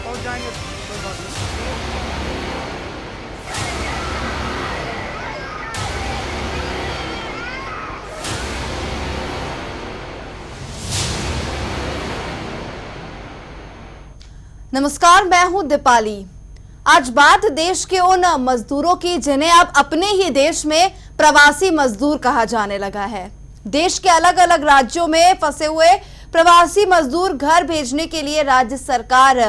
पहुंच जाएंगे, कोई बात नहीं। नमस्कार, मैं हूं दीपाली। आज बात देश के उन मजदूरों की जिन्हें अब अपने ही देश में प्रवासी मजदूर कहा जाने लगा है। देश के अलग अलग राज्यों में फंसे हुए प्रवासी मजदूर घर भेजने के लिए राज्य सरकार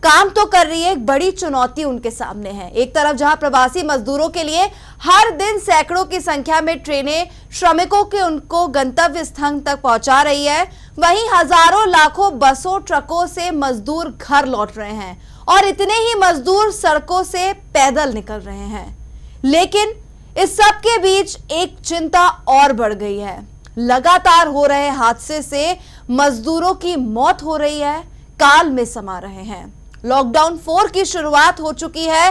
काम तो कर रही है, एक बड़ी चुनौती उनके सामने है। एक तरफ जहां प्रवासी मजदूरों के लिए हर दिन सैकड़ों की संख्या में ट्रेनें श्रमिकों के उनको गंतव्य स्थान तक पहुंचा रही है, वहीं हजारों लाखों बसों ट्रकों से मजदूर घर लौट रहे हैं और इतने ही मजदूर सड़कों से पैदल निकल रहे हैं। लेकिन इस सब के बीच एक चिंता और बढ़ गई है। लगातार हो रहे हादसे से मजदूरों की मौत हो रही है, काल में समा रहे हैं। लॉकडाउन 4 की शुरुआत हो चुकी है।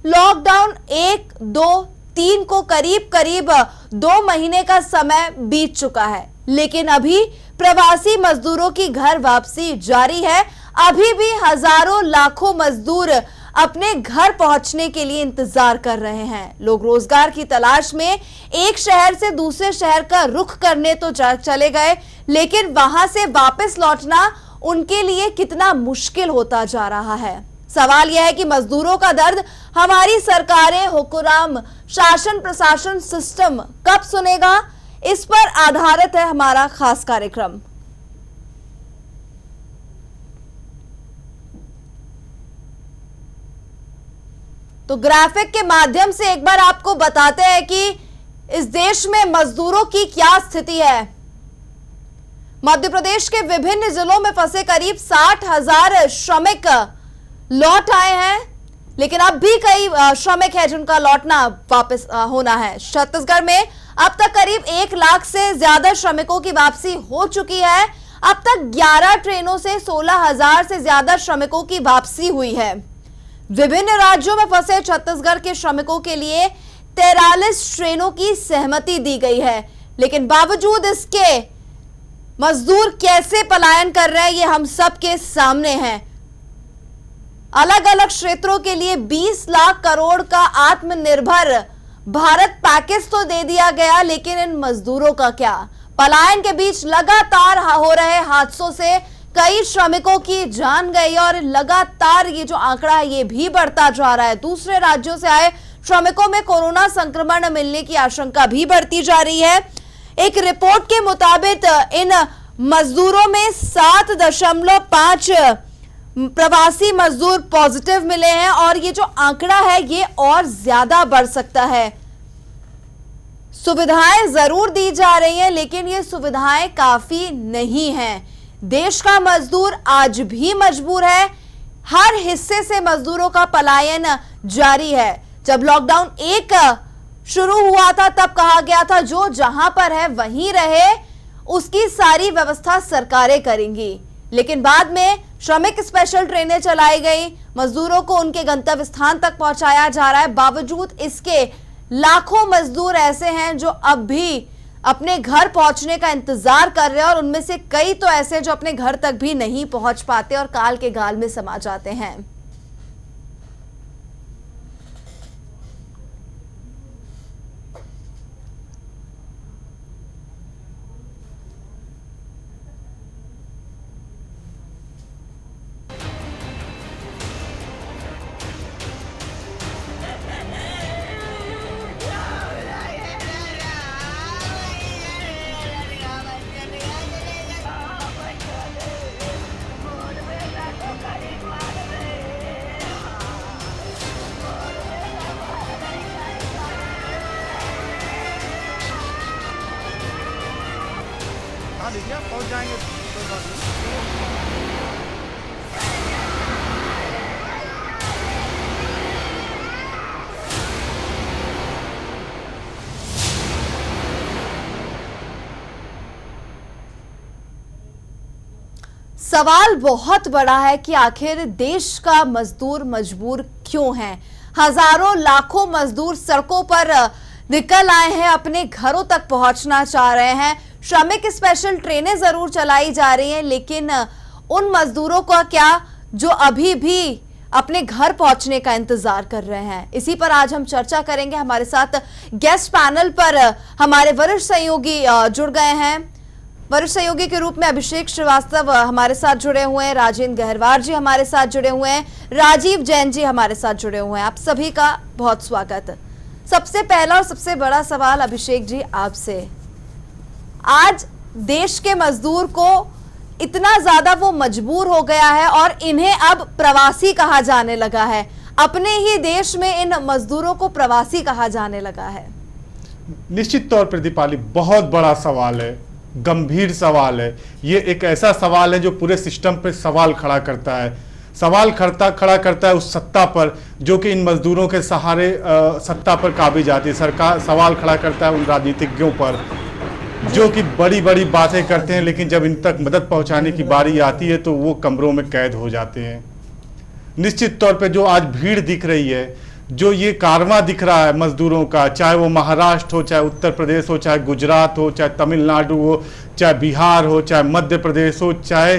लॉकडाउन 1, 2, 3 को करीब करीब 2 महीने का समय बीत चुका है, लेकिन अभी प्रवासी मजदूरों की घर वापसी जारी है। अभी भी हजारों लाखों मजदूर अपने घर पहुंचने के लिए इंतजार कर रहे हैं। लोग रोजगार की तलाश में एक शहर से दूसरे शहर का रुख करने तो चले गए, लेकिन वहां से वापस लौटना उनके लिए कितना मुश्किल होता जा रहा है। सवाल यह है कि मजदूरों का दर्द हमारी सरकारें, हुक्काम, शासन प्रशासन, सिस्टम कब सुनेगा? इस पर आधारित है हमारा खास कार्यक्रम। तो ग्राफिक के माध्यम से एक बार आपको बताते हैं कि इस देश में मजदूरों की क्या स्थिति है। मध्य प्रदेश के विभिन्न जिलों में फंसे करीब 60,000 श्रमिक लौट आए हैं, लेकिन अब भी कई श्रमिक हैं जिनका लौटना वापस होना है। छत्तीसगढ़ में अब तक करीब 1 लाख से ज्यादा श्रमिकों की वापसी हो चुकी है। अब तक 11 ट्रेनों से 16,000 से ज्यादा श्रमिकों की वापसी हुई है। विभिन्न राज्यों में फंसे छत्तीसगढ़ के श्रमिकों के लिए 43 ट्रेनों की सहमति दी गई है, लेकिन बावजूद इसके मजदूर कैसे पलायन कर रहे हैं ये हम सबके सामने है। अलग अलग क्षेत्रों के लिए 20 लाख करोड़ का आत्मनिर्भर भारत पैकेज तो दे दिया गया, लेकिन इन मजदूरों का क्या? पलायन के बीच लगातार हो रहे हादसों से कई श्रमिकों की जान गई और लगातार ये जो आंकड़ा है ये भी बढ़ता जा रहा है। दूसरे राज्यों से आए श्रमिकों में कोरोना संक्रमण मिलने की आशंका भी बढ़ती जा रही है। एक रिपोर्ट के मुताबिक इन मजदूरों में 7.5 प्रवासी मजदूर पॉजिटिव मिले हैं और ये जो आंकड़ा है ये और ज्यादा बढ़ सकता है। सुविधाएं जरूर दी जा रही हैं, लेकिन ये सुविधाएं काफी नहीं हैं। देश का मजदूर आज भी मजबूर है। हर हिस्से से मजदूरों का पलायन जारी है। जब लॉकडाउन 1 शुरू हुआ था तब कहा गया था जो जहां पर है वहीं रहे, उसकी सारी व्यवस्था सरकारें करेंगी, लेकिन बाद में श्रमिक स्पेशल ट्रेनें चलाई गई, मजदूरों को उनके गंतव्य स्थान तक पहुंचाया जा रहा है। बावजूद इसके लाखों मजदूर ऐसे हैं जो अब भी अपने घर पहुंचने का इंतजार कर रहे हैं और उनमें से कई तो ऐसे जो अपने घर तक भी नहीं पहुंच पाते और काल के गाल में समा जाते हैं। हाँ दीजिए, पहुंच जाएंगे, कोई बात नहीं। सवाल बहुत बड़ा है कि आखिर देश का मजदूर मजबूर क्यों है। हजारों लाखों मजदूर सड़कों पर निकल आए हैं, अपने घरों तक पहुंचना चाह रहे हैं। श्रमिक स्पेशल ट्रेनें जरूर चलाई जा रही हैं, लेकिन उन मजदूरों का क्या? जो अभी भी अपने घर पहुंचने का इंतजार कर रहे हैं। इसी पर आज हम चर्चा करेंगे। हमारे साथ गेस्ट पैनल पर हमारे वरिष्ठ सहयोगी जुड़ गए हैं। वरिष्ठ सहयोगी के रूप में अभिषेक श्रीवास्तव हमारे साथ जुड़े हुए हैं, राजेंद्र गहरवार जी हमारे साथ जुड़े हुए हैं, राजीव जैन जी हमारे साथ जुड़े हुए हैं। आप सभी का बहुत स्वागत। सबसे पहला और सबसे बड़ा सवाल अभिषेक जी आपसे, आज देश के मजदूर को इतना ज्यादा वो मजबूर हो गया है और इन्हें अब प्रवासी कहा जाने लगा है। अपने ही देश में इन मजदूरों को प्रवासी कहा जाने लगा है। निश्चित तौर पर दीपाली बहुत बड़ा सवाल है, गंभीर सवाल है। ये एक ऐसा सवाल है जो पूरे सिस्टम पर सवाल खड़ा करता है। सवाल खड़ा करता है उस सत्ता पर जो कि इन मजदूरों के सहारे सत्ता पर काबिज आती है। सरकार सवाल खड़ा करता है उन राजनीतिज्ञों पर जो कि बड़ी बड़ी बातें करते हैं, लेकिन जब इन तक मदद पहुंचाने की बारी आती है तो वो कमरों में कैद हो जाते हैं। निश्चित तौर पे जो आज भीड़ दिख रही है, जो ये कारवां दिख रहा है मजदूरों का, चाहे वो महाराष्ट्र हो, चाहे उत्तर प्रदेश हो, चाहे गुजरात हो, चाहे तमिलनाडु हो, चाहे बिहार हो, चाहे मध्य प्रदेश हो, चाहे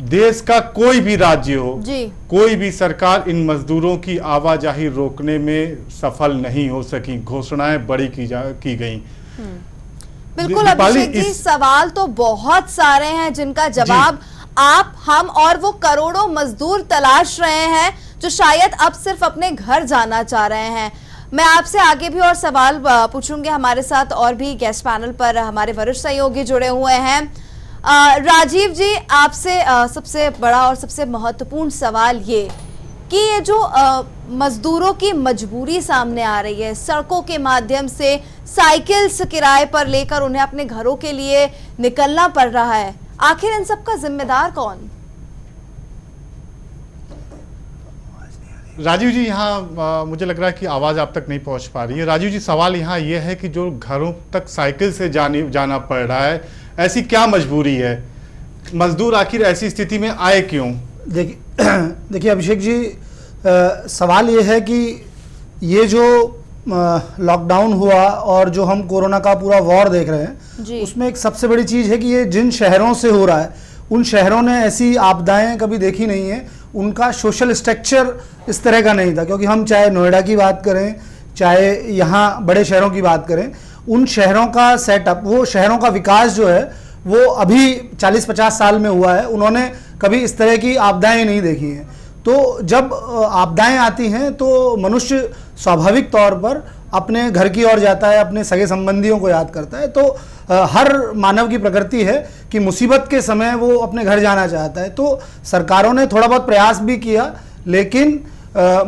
देश का कोई भी राज्य हो, कोई भी सरकार इन मजदूरों की आवाजाही रोकने में सफल नहीं हो सकी। घोषणाएं बड़ी की गई। बिल्कुल अभिषेक जी, सवाल तो बहुत सारे हैं जिनका जवाब आप, हम और वो करोड़ों मजदूर तलाश रहे हैं जो शायद अब सिर्फ अपने घर जाना चाह रहे हैं। मैं आपसे आगे भी और सवाल पूछूंगी। हमारे साथ और भी गेस्ट पैनल पर हमारे वरिष्ठ सहयोगी जुड़े हुए हैं। राजीव जी, आपसे सबसे बड़ा और सबसे महत्वपूर्ण सवाल ये कि ये जो मजदूरों की मजबूरी सामने आ रही है, सड़कों के माध्यम से साइकिल्स किराए पर लेकर उन्हें अपने घरों के लिए निकलना पड़ रहा है, आखिर इन सब का जिम्मेदार कौन? राजीव जी, यहाँ मुझे लग रहा है कि आवाज़ आप तक नहीं पहुँच पा रही है। राजीव जी, सवाल यहाँ ये है कि जो घरों तक साइकिल से जाना पड़ रहा है, ऐसी क्या मजबूरी है? मजदूर आखिर ऐसी स्थिति में आए क्यों? देखिए अभिषेक जी, सवाल ये है कि ये जो लॉकडाउन हुआ और जो हम कोरोना का पूरा वॉर देख रहे हैं, उसमें एक सबसे बड़ी चीज़ है कि ये जिन शहरों से हो रहा है, उन शहरों ने ऐसी आपदाएं कभी देखी नहीं है। उनका सोशल स्ट्रक्चर इस तरह का नहीं था, क्योंकि हम चाहे नोएडा की बात करें, चाहे यहाँ बड़े शहरों की बात करें, उन शहरों का सेटअप, वो शहरों का विकास जो है वो अभी 40-50 साल में हुआ है। उन्होंने कभी इस तरह की आपदाएं नहीं देखी हैं। तो जब आपदाएं आती हैं तो मनुष्य स्वाभाविक तौर पर अपने घर की ओर जाता है, अपने सगे संबंधियों को याद करता है। तो हर मानव की प्रकृति है कि मुसीबत के समय वो अपने घर जाना चाहता है। तो सरकारों ने थोड़ा बहुत प्रयास भी किया, लेकिन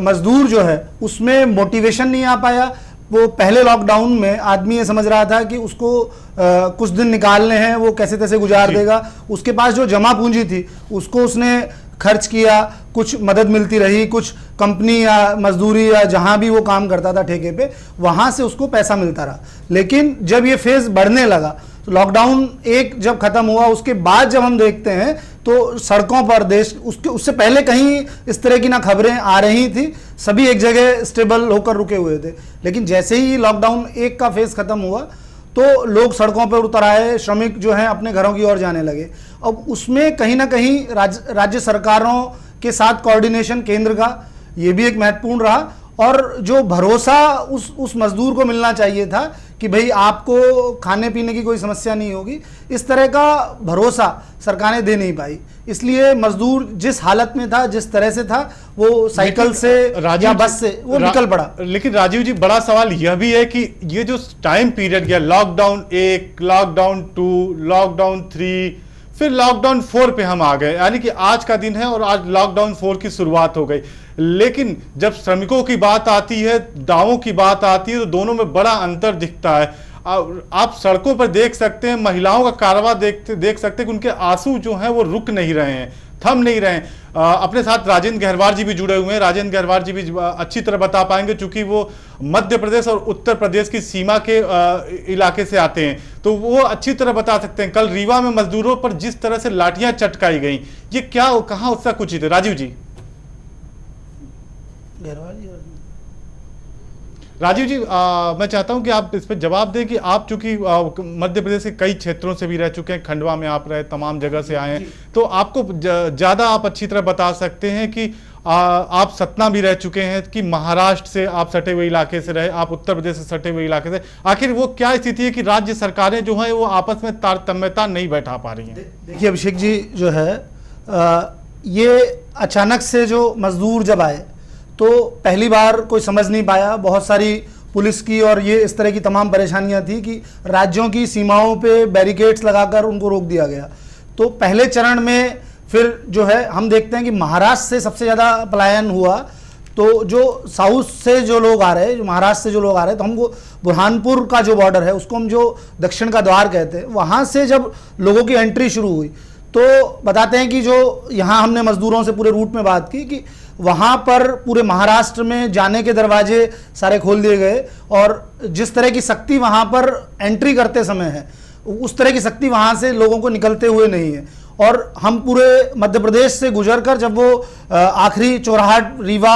मजदूर जो है उसमें मोटिवेशन नहीं आ पाया। वो पहले लॉकडाउन में आदमी ये समझ रहा था कि उसको कुछ दिन निकालने हैं, वो कैसे तैसे गुजार देगा। उसके पास जो जमा पूंजी थी उसको उसने खर्च किया, कुछ मदद मिलती रही, कुछ कंपनी या मजदूरी या जहां भी वो काम करता था ठेके पे, वहां से उसको पैसा मिलता रहा। लेकिन जब ये फेज बढ़ने लगा, तो लॉकडाउन एक जब खत्म हुआ, उसके बाद जब हम देखते हैं तो सड़कों पर देश, उससे पहले कहीं इस तरह की ना खबरें आ रही थी, सभी एक जगह स्टेबल होकर रुके हुए थे। लेकिन जैसे ही लॉकडाउन एक का फेज खत्म हुआ तो लोग सड़कों पर उतर आए, श्रमिक जो हैं अपने घरों की ओर जाने लगे। अब उसमें कहीं ना कहीं राज्य सरकारों के साथ कोऑर्डिनेशन केंद्र का ये भी एक महत्वपूर्ण रहा, और जो भरोसा उस मजदूर को मिलना चाहिए था कि भाई आपको खाने पीने की कोई समस्या नहीं होगी, इस तरह का भरोसा सरकारें दे नहीं पाई। इसलिए मजदूर जिस हालत में था, जिस तरह से था, वो साइकिल से या बस से वो निकल पड़ा। लेकिन राजीव जी, बड़ा सवाल यह भी है कि ये जो टाइम पीरियड गया, लॉकडाउन 1, लॉकडाउन 2, लॉकडाउन 3, फिर लॉकडाउन 4 पे हम आ गए, यानी कि आज का दिन है और आज लॉकडाउन 4 की शुरुआत हो गई। लेकिन जब श्रमिकों की बात आती है, दावों की बात आती है, तो दोनों में बड़ा अंतर दिखता है। आप सड़कों पर देख सकते हैं, महिलाओं का कारवां देख सकते हैं कि उनके आंसू जो हैं वो रुक नहीं रहे हैं, थम नहीं रहे हैं। अपने साथ राजेंद्र गहरवार जी भी जुड़े हुए हैं। राजेंद्र गहरवार जी भी अच्छी तरह बता पाएंगे, चूंकि वो मध्य प्रदेश और उत्तर प्रदेश की सीमा के इलाके से आते हैं, तो वो अच्छी तरह बता सकते हैं। कल रीवा में मजदूरों पर जिस तरह से लाठियां चटकाई गई, ये क्या, कहां उसका कुछ ही थे? राजीव जी, राजीव जी, मैं चाहता हूं कि आप इस पर जवाब दें कि आप चूंकि मध्य प्रदेश के कई क्षेत्रों से भी रह चुके हैं, खंडवा में आप रहे, तमाम जगह से आए हैं, तो आपको ज्यादा आप अच्छी तरह बता सकते हैं कि आप सतना भी रह चुके हैं, कि महाराष्ट्र से आप सटे हुए इलाके से रहे, आप उत्तर प्रदेश से सटे हुए इलाके से, आखिर वो क्या स्थिति है कि राज्य सरकारें जो हैं वो आपस में तारतम्यता नहीं बैठा पा रही हैं? देखिए अभिषेक जी, जो है ये अचानक से जो मजदूर जब आए तो पहली बार कोई समझ नहीं पाया, बहुत सारी पुलिस की और ये इस तरह की तमाम परेशानियां थी कि राज्यों की सीमाओं पे बैरिकेड्स लगाकर उनको रोक दिया गया। तो पहले चरण में फिर जो है हम देखते हैं कि महाराष्ट्र से सबसे ज़्यादा पलायन हुआ। तो जो साउथ से जो लोग आ रहे हैं, जो महाराष्ट्र से जो लोग आ रहे हैं, तो हमको बुरहानपुर का जो बॉर्डर है उसको हम जो दक्षिण का द्वार कहते हैं, वहाँ से जब लोगों की एंट्री शुरू हुई तो बताते हैं कि जो यहाँ हमने मजदूरों से पूरे रूट में बात की कि वहाँ पर पूरे महाराष्ट्र में जाने के दरवाजे सारे खोल दिए गए और जिस तरह की सख्ती वहाँ पर एंट्री करते समय है उस तरह की सख्ती वहाँ से लोगों को निकलते हुए नहीं है। और हम पूरे मध्य प्रदेश से गुजरकर जब वो आखिरी चौराहाट रीवा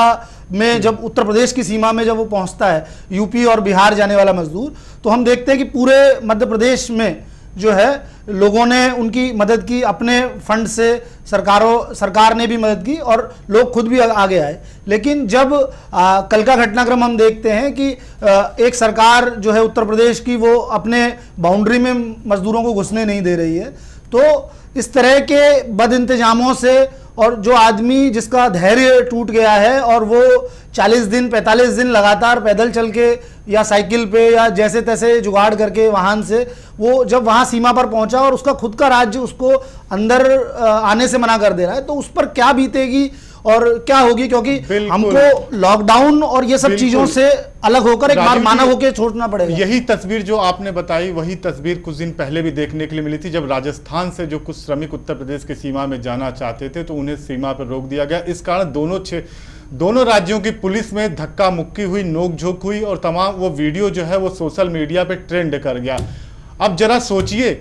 में जब उत्तर प्रदेश की सीमा में जब वो पहुँचता है, यूपी और बिहार जाने वाला मजदूर, तो हम देखते हैं कि पूरे मध्य प्रदेश में जो है लोगों ने उनकी मदद की, अपने फंड से सरकार ने भी मदद की और लोग खुद भी आगे आए। लेकिन जब कल का घटनाक्रम हम देखते हैं कि एक सरकार जो है उत्तर प्रदेश की वो अपने बाउंड्री में मजदूरों को घुसने नहीं दे रही है, तो इस तरह के बद इंतजामों से और जो आदमी जिसका धैर्य टूट गया है और वो 40 दिन 45 दिन लगातार पैदल चल के या साइकिल पे या जैसे तैसे जुगाड़ करके वाहन से वो जब वहाँ सीमा पर पहुंचा और उसका खुद का राज्य उसको अंदर आने से मना कर दे रहा है, तो उस पर क्या बीतेगी और क्या होगी, क्योंकि हमको लॉकडाउन और ये सब चीजों से अलग होकर एक बार मानव होकर छोड़ना पड़ेगा। यही तस्वीर जो आपने बताई वही तस्वीर कुछ दिन पहले भी देखने के लिए मिली थी, जब राजस्थान से जो कुछ श्रमिक उत्तर प्रदेश की सीमा में जाना चाहते थे तो उन्हें सीमा पर रोक दिया गया। इस कारण दोनों राज्यों की पुलिस में धक्का मुक्की हुई, नोकझोंक हुई और तमाम वो वीडियो जो है वो सोशल मीडिया पे ट्रेंड कर गया। अब जरा सोचिए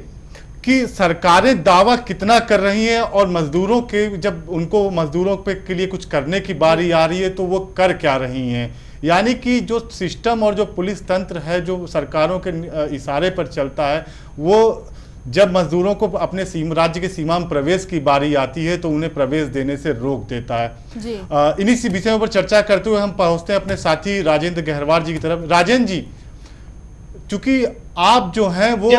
कि सरकारें दावा कितना कर रही हैं और मजदूरों के जब उनको मजदूरों के लिए कुछ करने की बारी आ रही है तो वो कर क्या रही हैं। यानी कि जो सिस्टम और जो पुलिस तंत्र है जो सरकारों के इशारे पर चलता है, वो जब मजदूरों को अपने राज्य की सीमा में प्रवेश की बारी आती है तो उन्हें प्रवेश देने से रोक देता है। इन्हीं सी विषयों पर चर्चा करते हुए हम पहुंचते हैं अपने साथी राजेंद्र गहरवार जी की तरफ। राजेंद्र जी, चूंकि आप जो हैं वो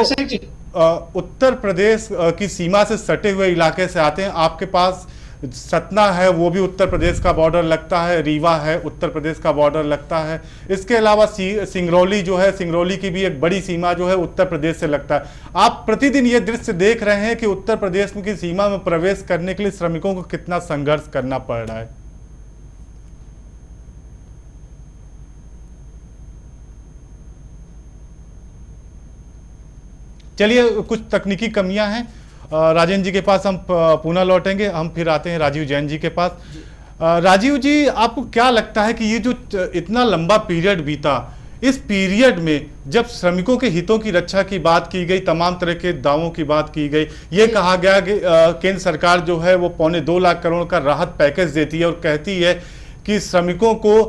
उत्तर प्रदेश की सीमा से सटे हुए इलाके से आते हैं, आपके पास सतना है वो भी उत्तर प्रदेश का बॉर्डर लगता है, रीवा है उत्तर प्रदेश का बॉर्डर लगता है, इसके अलावा सिंगरौली जो है, सिंगरौली की भी एक बड़ी सीमा जो है उत्तर प्रदेश से लगता है। आप प्रतिदिन ये दृश्य देख रहे हैं कि उत्तर प्रदेश की सीमा में प्रवेश करने के लिए श्रमिकों को कितना संघर्ष करना पड़ रहा है। चलिए, कुछ तकनीकी कमियां हैं, राजेंद्र जी के पास हम पुनः लौटेंगे, हम फिर आते हैं राजीव जैन जी के पास। राजीव जी, आपको क्या लगता है कि ये जो इतना लंबा पीरियड बीता, इस पीरियड में जब श्रमिकों के हितों की रक्षा की बात की गई, तमाम तरह के दावों की बात की गई, ये कहा गया कि केंद्र सरकार जो है वो 2.25 लाख करोड़ का राहत पैकेज देती है और कहती है कि श्रमिकों को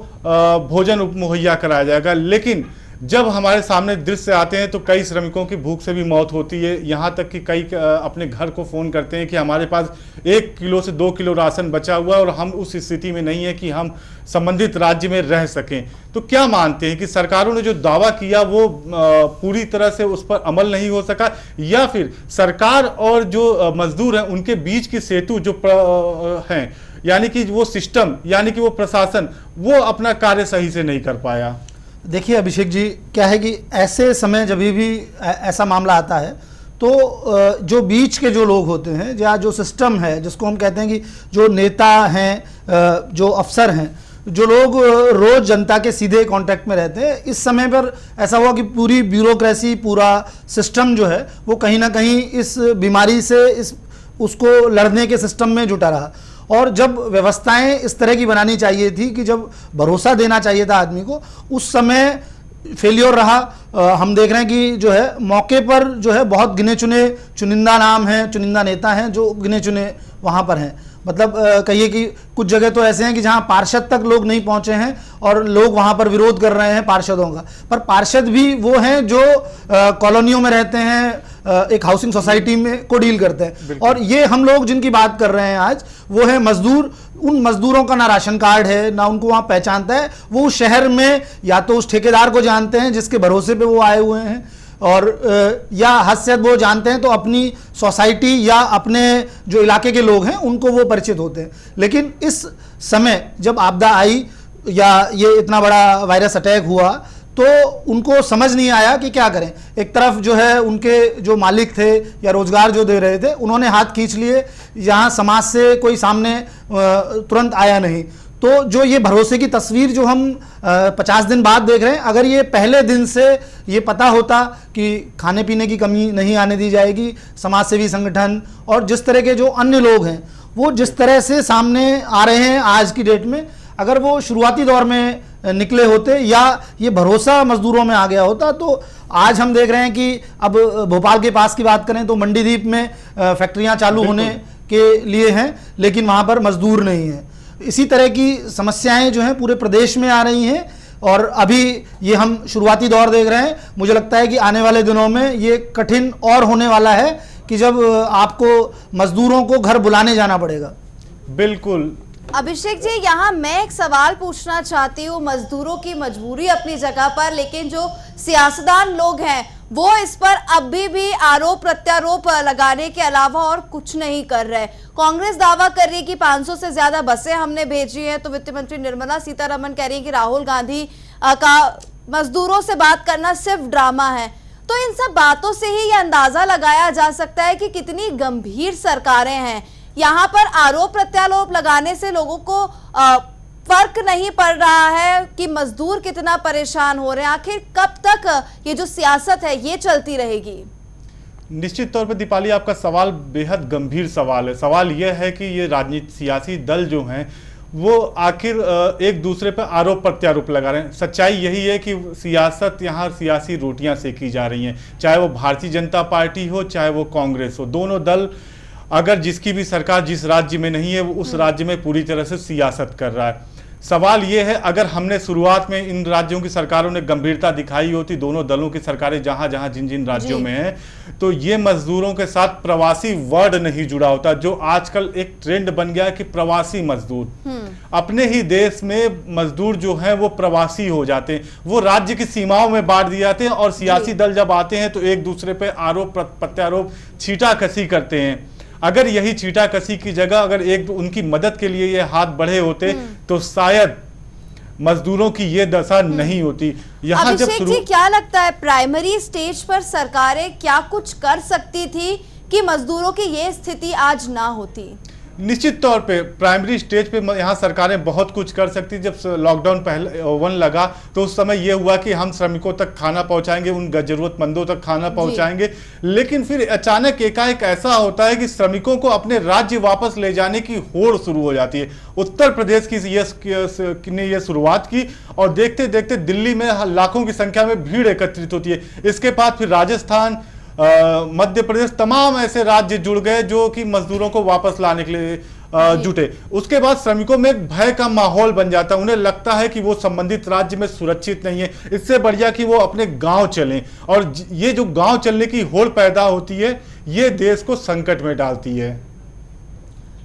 भोजन मुहैया कराया जाएगा, लेकिन जब हमारे सामने दृश्य आते हैं तो कई श्रमिकों की भूख से भी मौत होती है। यहाँ तक कि कई अपने घर को फ़ोन करते हैं कि हमारे पास 1 किलो से 2 किलो राशन बचा हुआ है और हम उस स्थिति में नहीं है कि हम संबंधित राज्य में रह सकें। तो क्या मानते हैं कि सरकारों ने जो दावा किया वो पूरी तरह से उस पर अमल नहीं हो सका, या फिर सरकार और जो मजदूर हैं उनके बीच की सेतु जो हैं, यानी कि वो सिस्टम, यानी कि वो प्रशासन, वो अपना कार्य सही से नहीं कर पाया? देखिए अभिषेक जी, क्या है कि ऐसे समय जब भी ऐसा मामला आता है तो जो बीच के जो लोग होते हैं या जो सिस्टम है, जिसको हम कहते हैं कि जो नेता हैं, जो अफसर हैं, जो लोग रोज जनता के सीधे कांटेक्ट में रहते हैं, इस समय पर ऐसा हुआ कि पूरी ब्यूरोक्रेसी, पूरा सिस्टम जो है वो कहीं ना कहीं इस बीमारी से उसको लड़ने के सिस्टम में जुटा रहा। और जब व्यवस्थाएं इस तरह की बनानी चाहिए थी कि जब भरोसा देना चाहिए था आदमी को, उस समय फेलियर रहा। हम देख रहे हैं कि जो है मौके पर जो है बहुत गिने चुने चुनिंदा नाम हैं, चुनिंदा नेता हैं जो गिने चुने वहाँ पर हैं। मतलब कहिए कि कुछ जगह तो ऐसे हैं कि जहां पार्षद तक लोग नहीं पहुंचे हैं और लोग वहां पर विरोध कर रहे हैं पार्षदों का। पर पार्षद भी वो हैं जो कॉलोनियों में रहते हैं, एक हाउसिंग सोसाइटी में को डील करते हैं। और ये हम लोग जिनकी बात कर रहे हैं आज, वो है मजदूर। उन मजदूरों का ना राशन कार्ड है, ना उनको वहां पहचानता है। वो उस शहर में या तो उस ठेकेदार को जानते हैं जिसके भरोसे पे वो आए हुए हैं, और या हद से हद वो जानते हैं तो अपनी सोसाइटी या अपने जो इलाके के लोग हैं उनको वो परिचित होते हैं। लेकिन इस समय जब आपदा आई या ये इतना बड़ा वायरस अटैक हुआ, तो उनको समझ नहीं आया कि क्या करें। एक तरफ जो है उनके जो मालिक थे या रोजगार जो दे रहे थे, उन्होंने हाथ खींच लिए, यहाँ समाज से कोई सामने तुरंत आया नहीं। तो जो ये भरोसे की तस्वीर जो हम 50 दिन बाद देख रहे हैं, अगर ये पहले दिन से ये पता होता कि खाने पीने की कमी नहीं आने दी जाएगी, समाज सेवी संगठन और जिस तरह के जो अन्य लोग हैं वो जिस तरह से सामने आ रहे हैं आज की डेट में, अगर वो शुरुआती दौर में निकले होते या ये भरोसा मजदूरों में आ गया होता, तो आज हम देख रहे हैं कि अब भोपाल के पास की बात करें तो मंडीदीप में फैक्ट्रियां चालू होने के लिए हैं, लेकिन वहां पर मजदूर नहीं है। इसी तरह की समस्याएं जो हैं पूरे प्रदेश में आ रही हैं, और अभी ये हम शुरुआती दौर देख रहे हैं। मुझे लगता है कि आने वाले दिनों में ये कठिन और होने वाला है कि जब आपको मजदूरों को घर बुलाने जाना पड़ेगा। बिल्कुल अभिषेक जी, यहाँ मैं एक सवाल पूछना चाहती हूँ। मजदूरों की मजबूरी अपनी जगह पर, लेकिन जो सियासतदान लोग हैं वो इस पर अभी भी आरोप प्रत्यारोप लगाने के अलावा और कुछ नहीं कर रहे। कांग्रेस दावा कर रही है कि 500 से ज्यादा बसें हमने भेजी हैं, तो वित्त मंत्री निर्मला सीतारमण कह रही है कि राहुल गांधी का मजदूरों से बात करना सिर्फ ड्रामा है। तो इन सब बातों से ही यह अंदाजा लगाया जा सकता है कि कितनी गंभीर सरकारें हैं। यहाँ पर आरोप प्रत्यारोप लगाने से लोगों को फर्क नहीं पड़ रहा है कि मजदूर कितना परेशान हो रहे हैं। आखिर कब तक ये जो सियासत है ये चलती रहेगी? निश्चित तौर पर दीपाली, आपका सवाल बेहद गंभीर सवाल है। सवाल यह है कि ये राजनीतिक सियासी दल जो हैं वो आखिर एक दूसरे पर आरोप प्रत्यारोप लगा रहे हैं। सच्चाई यही है कि सियासत यहाँ सियासी रोटियां सेकी जा रही हैं, चाहे वो भारतीय जनता पार्टी हो चाहे वो कांग्रेस हो। दोनों दल, अगर जिसकी भी सरकार जिस राज्य में नहीं है वो उस राज्य में पूरी तरह से सियासत कर रहा है। सवाल ये है, अगर हमने शुरुआत में इन राज्यों की सरकारों ने गंभीरता दिखाई होती, दोनों दलों की सरकारें जहां जहां जिन जिन राज्यों में हैं, तो ये मजदूरों के साथ प्रवासी वर्ड नहीं जुड़ा होता, जो आजकल एक ट्रेंड बन गया है कि प्रवासी मजदूर। अपने ही देश में मजदूर जो हैं वो प्रवासी हो जाते हैं, वो राज्य की सीमाओं में बांट दिए जाते हैं, और सियासी दल जब आते हैं तो एक दूसरे पे आरोप प्रत्यारोप छींटाकशी करते हैं। अगर यही छींटाकशी की जगह अगर एक उनकी मदद के लिए ये हाथ बढ़े होते तो शायद मजदूरों की ये दशा नहीं होती। यहाँ जब जी, क्या लगता है प्राइमरी स्टेज पर सरकारें क्या कुछ कर सकती थी कि मजदूरों की ये स्थिति आज ना होती? निश्चित तौर पे प्राइमरी स्टेज पे यहाँ सरकारें बहुत कुछ कर सकती। जब लॉकडाउन पहले 1 लगा तो उस समय ये हुआ कि हम श्रमिकों तक खाना पहुंचाएंगे, उन जरूरतमंदों तक खाना पहुंचाएंगे, लेकिन फिर अचानक एकाएक ऐसा होता है कि श्रमिकों को अपने राज्य वापस ले जाने की होड़ शुरू हो जाती है। उत्तर प्रदेश की ने ये शुरुआत की, और देखते देखते दिल्ली में लाखों की संख्या में भीड़ एकत्रित होती है। इसके बाद फिर राजस्थान, मध्य प्रदेश, तमाम ऐसे राज्य जुड़ गए जो कि मजदूरों को वापस लाने के लिए जुटे। उसके बाद श्रमिकों में एक भय का माहौल बन जाता है, उन्हें लगता है कि वो संबंधित राज्य में सुरक्षित नहीं है, इससे बढ़िया कि वो अपने गांव चलें। और ये जो गांव चलने की होड़ पैदा होती है, ये देश को संकट में डालती है।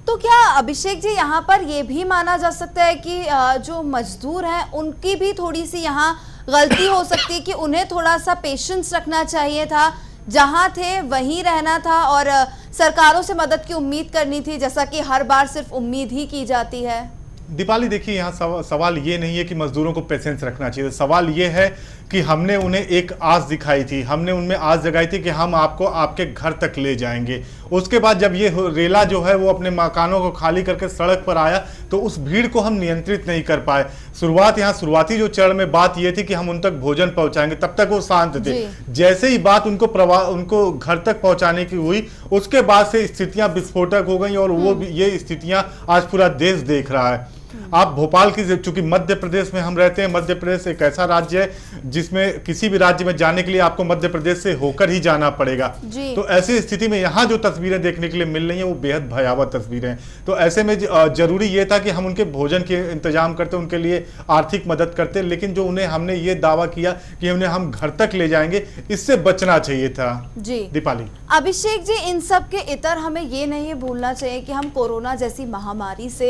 तो क्या अभिषेक जी यहाँ पर यह भी माना जा सकता है कि जो मजदूर हैं उनकी भी थोड़ी सी यहाँ गलती हो सकती है कि उन्हें थोड़ा सा पेशेंस रखना चाहिए था, जहां थे वहीं रहना था और सरकारों से मदद की उम्मीद करनी थी, जैसा कि हर बार सिर्फ उम्मीद ही की जाती है? दीपाली देखिए, यहाँ सवाल ये नहीं है कि मजदूरों को पेशेंस रखना चाहिए। सवाल ये है कि हमने उन्हें एक आस दिखाई थी, हमने उनमें आस जगाई थी कि हम आपको आपके घर तक ले जाएंगे। उसके बाद जब ये रेला जो है वो अपने मकानों को खाली करके सड़क पर आया तो उस भीड़ को हम नियंत्रित नहीं कर पाए। शुरुआती जो चरण में बात ये थी कि हम उन तक भोजन पहुंचाएंगे, तब तक वो शांत थे। जैसे ही बात उनको घर तक पहुंचाने की हुई, उसके बाद से स्थितियां विस्फोटक हो गई, और वो ये स्थितियां आज पूरा देश देख रहा है। आप भोपाल की, चूंकि मध्य प्रदेश में हम रहते हैं, मध्य प्रदेश एक ऐसा राज्य है जिसमें किसी भी राज्य में जाने के लिए आपको मध्य प्रदेश से होकर ही जाना पड़ेगा। तो ऐसी स्थिति में यहाँ जो तस्वीरें देखने के लिए मिल रही हैं वो बेहद भयावह तस्वीरें हैं। तो ऐसे में जरूरी ये था कि हम उनके भोजन के इंतजाम करते, उनके लिए आर्थिक मदद करते, लेकिन जो उन्हें हमने ये दावा किया कि उन्हें हम घर तक ले जाएंगे, इससे बचना चाहिए था। जी दीपाली। अभिषेक जी, इन सब के इतर हमें ये नहीं भूलना चाहिए कि हम कोरोना जैसी महामारी से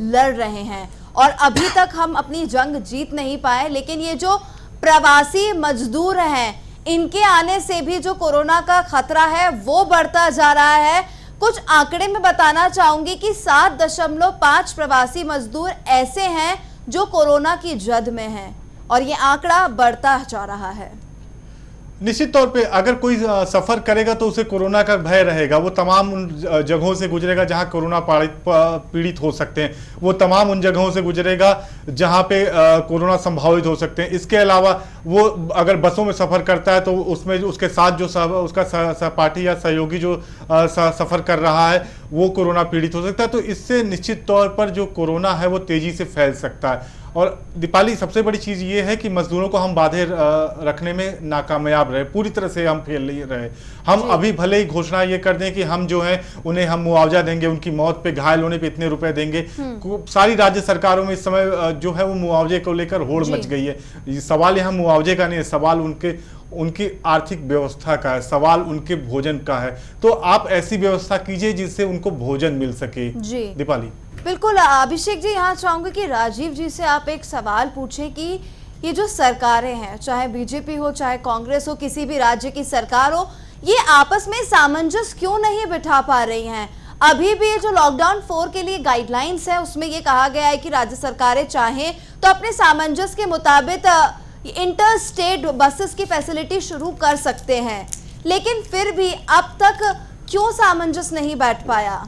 लड़ रहे हैं और अभी तक हम अपनी जंग जीत नहीं पाए, लेकिन ये जो प्रवासी मजदूर हैं, इनके आने से भी जो कोरोना का खतरा है वो बढ़ता जा रहा है। कुछ आंकड़े में बताना चाहूंगी कि 7.5 प्रवासी मजदूर ऐसे हैं जो कोरोना की जद में हैं और ये आंकड़ा बढ़ता जा रहा है। निश्चित तौर पे अगर कोई सफर करेगा तो उसे कोरोना का भय रहेगा। वो तमाम उन जगहों से गुजरेगा जहां कोरोना पीड़ित हो सकते हैं, वो तमाम उन जगहों से गुजरेगा जहां पे कोरोना संभावित हो सकते हैं। इसके अलावा वो अगर बसों में सफर करता है तो उसमें उसके साथ जो उसका सहपाठी या सहयोगी जो सफर कर रहा है वो कोरोना पीड़ित हो सकता है। तो इससे निश्चित तौर पर जो कोरोना है वो तेजी से फैल सकता है। और दीपाली, सबसे बड़ी चीज ये है कि मजदूरों को हम बाधे रखने में नाकामयाब रहे, पूरी तरह से हम फेल रहे। हम अभी भले ही घोषणा ये कर दें कि हम जो है उन्हें हम मुआवजा देंगे, उनकी मौत पे, घायल होने पे इतने रुपए देंगे। सारी राज्य सरकारों में इस समय जो है वो मुआवजे को लेकर होड़ मच गई है। सवाल यहाँ मुआवजे का नहीं है, सवाल उनकी आर्थिक व्यवस्था का है, सवाल उनके भोजन का है। तो आप ऐसी व्यवस्था कीजिए जिससे उनको भोजन मिल सके। दीपाली। बिल्कुल अभिषेक जी, यहाँ चाहूंगी कि राजीव जी से आप एक सवाल पूछें कि ये जो सरकारें हैं, चाहे बीजेपी हो चाहे कांग्रेस हो, किसी भी राज्य की सरकार हो, ये आपस में सामंजस्य क्यों नहीं बिठा पा रही हैं? अभी भी जो लॉकडाउन 4 के लिए गाइडलाइंस है उसमें ये कहा गया है कि राज्य सरकारें चाहें तो अपने सामंजस्य के मुताबिक इंटर स्टेट बसेस की फैसिलिटी शुरू कर सकते हैं, लेकिन फिर भी अब तक क्यों सामंजस्य नहीं बैठ पाया?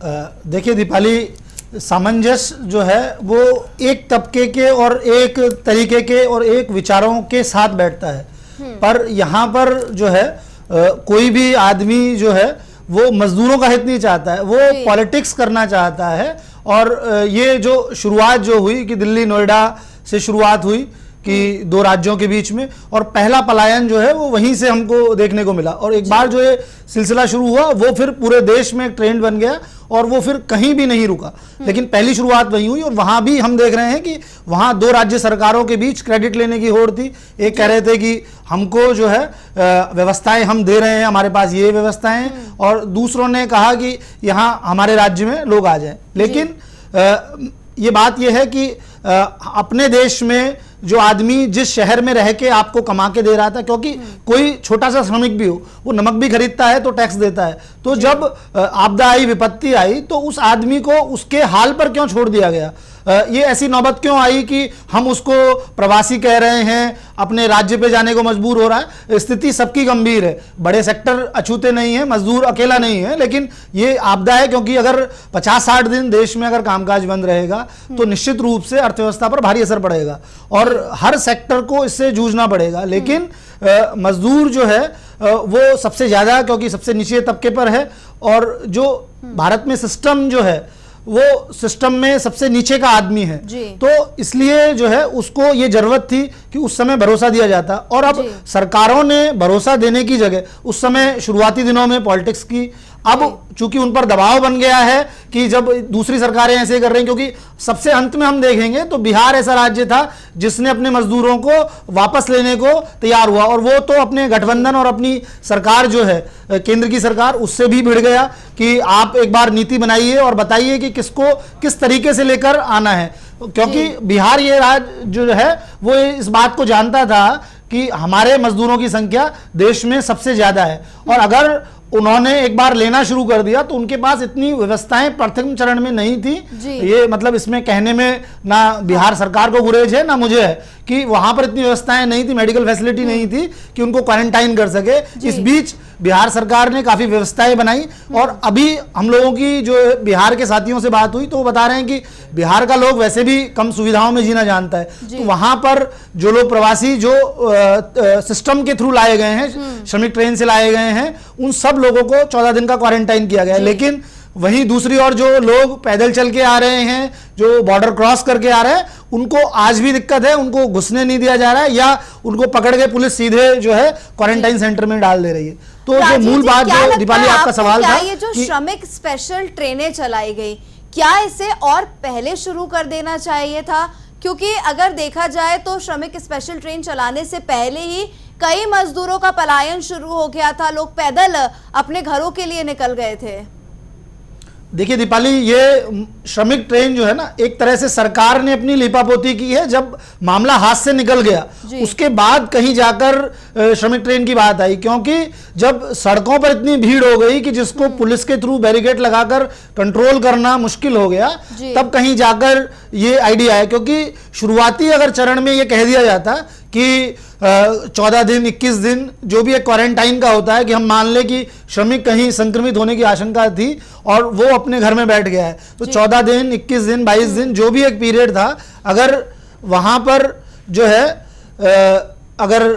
देखिए दीपाली, सामंजस्य जो है वो एक तबके के और एक तरीके के और एक विचारों के साथ बैठता है, पर यहाँ पर जो है कोई भी आदमी जो है वो मजदूरों का हित नहीं चाहता है, वो पॉलिटिक्स करना चाहता है। और ये जो शुरुआत जो हुई कि दिल्ली नोएडा से शुरुआत हुई कि 2 राज्यों के बीच में, और पहला पलायन जो है वो वहीं से हमको देखने को मिला। और एक बार जो ये सिलसिला शुरू हुआ वो फिर पूरे देश में एक ट्रेंड बन गया और वो फिर कहीं भी नहीं रुका। लेकिन पहली शुरुआत वहीं हुई और वहां भी हम देख रहे हैं कि वहां 2 राज्य सरकारों के बीच क्रेडिट लेने की होड़ थी। एक कह रहे थे कि हमको जो है व्यवस्थाएं हम दे रहे हैं, हमारे पास ये व्यवस्थाएं हैं, और दूसरों ने कहा कि यहाँ हमारे राज्य में लोग आ जाए। लेकिन ये बात यह है कि अपने देश में जो आदमी जिस शहर में रह के आपको कमा के दे रहा था, क्योंकि कोई छोटा सा श्रमिक भी हो वो नमक भी खरीदता है तो टैक्स देता है, तो जब आपदा आई, विपत्ति आई, तो उस आदमी को उसके हाल पर क्यों छोड़ दिया गया? ये ऐसी नौबत क्यों आई कि हम उसको प्रवासी कह रहे हैं, अपने राज्य पे जाने को मजबूर हो रहा है? स्थिति सबकी गंभीर है, बड़े सेक्टर अछूते नहीं है, मजदूर अकेला नहीं है, लेकिन ये आपदा है। क्योंकि अगर 50-60 दिन देश में अगर कामकाज बंद रहेगा तो निश्चित रूप से अर्थव्यवस्था पर भारी असर पड़ेगा और हर सेक्टर को इससे जूझना पड़ेगा। लेकिन मजदूर जो है वो सबसे ज्यादा, क्योंकि सबसे निचले तबके पर है, और जो भारत में सिस्टम जो है वो सिस्टम में सबसे नीचे का आदमी है, तो इसलिए जो है उसको ये जरूरत थी कि उस समय भरोसा दिया जाता। और अब सरकारों ने भरोसा देने की जगह उस समय शुरुआती दिनों में पॉलिटिक्स की, अब चूंकि उन पर दबाव बन गया है कि जब दूसरी सरकारें ऐसे कर रही हैं, क्योंकि सबसे अंत में हम देखेंगे तो बिहार ऐसा राज्य था जिसने अपने मजदूरों को वापस लेने को तैयार हुआ, और वो तो अपने गठबंधन और अपनी सरकार जो है केंद्र की सरकार, उससे भी भिड़ गया कि आप एक बार नीति बनाइए और बताइए कि किसको किस तरीके से लेकर आना है। क्योंकि बिहार ये राज्य जो है वो इस बात को जानता था कि हमारे मजदूरों की संख्या देश में सबसे ज्यादा है, और अगर उन्होंने एक बार लेना शुरू कर दिया तो उनके पास इतनी व्यवस्थाएं प्रथम चरण में नहीं थी। ये मतलब इसमें कहने में ना बिहार सरकार को गुरेज है ना मुझे है कि वहां पर इतनी व्यवस्थाएं नहीं थी, मेडिकल फैसिलिटी नहीं थी कि उनको क्वारंटाइन कर सके। इस बीच बिहार सरकार ने काफी व्यवस्थाएं बनाई, और अभी हम लोगों की जो बिहार के साथियों से बात हुई तो वो बता रहे हैं कि बिहार का लोग वैसे भी कम सुविधाओं में जीना जानता है, तो वहां पर जो लोग प्रवासी जो सिस्टम के थ्रू लाए गए हैं, श्रमिक ट्रेन से लाए गए हैं, उन सब लोगों को 14 दिन का क्वारंटाइन किया गया है। लेकिन वहीं दूसरी ओर जो लोग पैदल चल के आ रहे हैं, जो बॉर्डर क्रॉस करके आ रहे हैं, उनको आज भी दिक्कत है, उनको घुसने नहीं दिया जा रहा है, या उनको पकड़ के पुलिस सीधे जो है क्वारंटाइन सेंटर में डाल दे रही है। तो जो मूल बात, जो दीपाली आपका सवाल था, ये जो श्रमिक स्पेशल ट्रेनें चलाई गई, क्या इसे और पहले शुरू कर देना चाहिए था? क्योंकि अगर देखा जाए तो श्रमिक स्पेशल ट्रेन चलाने से पहले ही कई मजदूरों का पलायन शुरू हो गया था, लोग पैदल अपने घरों के लिए निकल गए थे। देखिए दीपाली, ये श्रमिक ट्रेन जो है ना, एक तरह से सरकार ने अपनी लीपापोती की है। जब मामला हाथ से निकल गया उसके बाद कहीं जाकर श्रमिक ट्रेन की बात आई, क्योंकि जब सड़कों पर इतनी भीड़ हो गई कि जिसको पुलिस के थ्रू बैरिकेड लगाकर कंट्रोल करना मुश्किल हो गया, तब कहीं जाकर ये आइडिया है। क्योंकि शुरुआती अगर चरण में ये कह दिया जाता कि 14 दिन 21 दिन जो भी एक क्वारंटाइन का होता है, कि हम मान लें कि श्रमिक कहीं संक्रमित होने की आशंका थी और वो अपने घर में बैठ गया है, तो 14 दिन 21 दिन 22 दिन जो भी एक पीरियड था, अगर वहां पर जो है अगर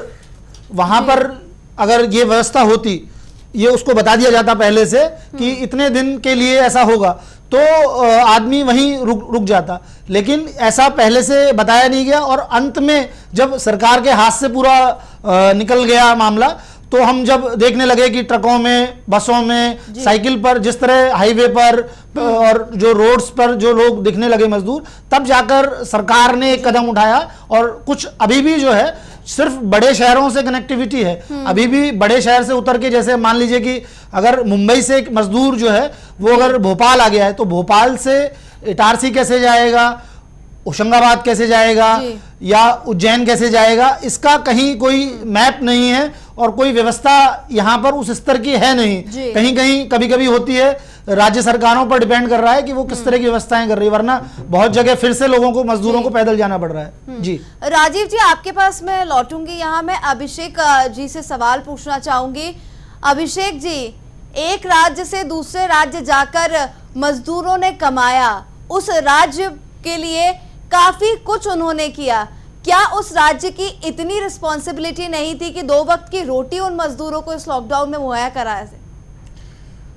वहां पर अगर ये व्यवस्था होती, ये उसको बता दिया जाता पहले से कि इतने दिन के लिए ऐसा होगा, तो आदमी वहीं रुक जाता। लेकिन ऐसा पहले से बताया नहीं गया, और अंत में जब सरकार के हाथ से पूरा निकल गया मामला, तो हम जब देखने लगे कि ट्रकों में, बसों में, साइकिल पर, जिस तरह हाईवे पर और जो रोड्स पर जो लोग दिखने लगे मजदूर, तब जाकर सरकार ने एक कदम उठाया। और कुछ अभी भी जो है सिर्फ बड़े शहरों से कनेक्टिविटी है, अभी भी बड़े शहर से उतर के, जैसे मान लीजिए कि अगर मुंबई से एक मजदूर जो है वो अगर भोपाल आ गया है, तो भोपाल से इटारसी कैसे जाएगा, होशंगाबाद कैसे जाएगा, या उज्जैन कैसे जाएगा, इसका कहीं कोई मैप नहीं है और कोई व्यवस्था यहाँ पर उस स्तर की है नहीं। कहीं कहीं कभी कभी होती है, राज्य सरकारों पर डिपेंड कर रहा है कि वो किस तरह की व्यवस्थाएं कर रही है, वरना बहुत जगह फिर से लोगों को, मजदूरों को पैदल जाना पड़ रहा है। जी राजीव जी, आपके पास मैं लौटूंगी। यहाँ मैं अभिषेक जी से सवाल पूछना चाहूंगी। अभिषेक जी, एक राज्य से दूसरे राज्य जाकर मजदूरों ने कमाया, उस राज्य के लिए काफी कुछ उन्होंने किया, क्या उस राज्य की इतनी रिस्पॉन्सिबिलिटी नहीं थी कि 2 वक्त की रोटी उन मजदूरों को इस लॉकडाउन में मुहैया कराया?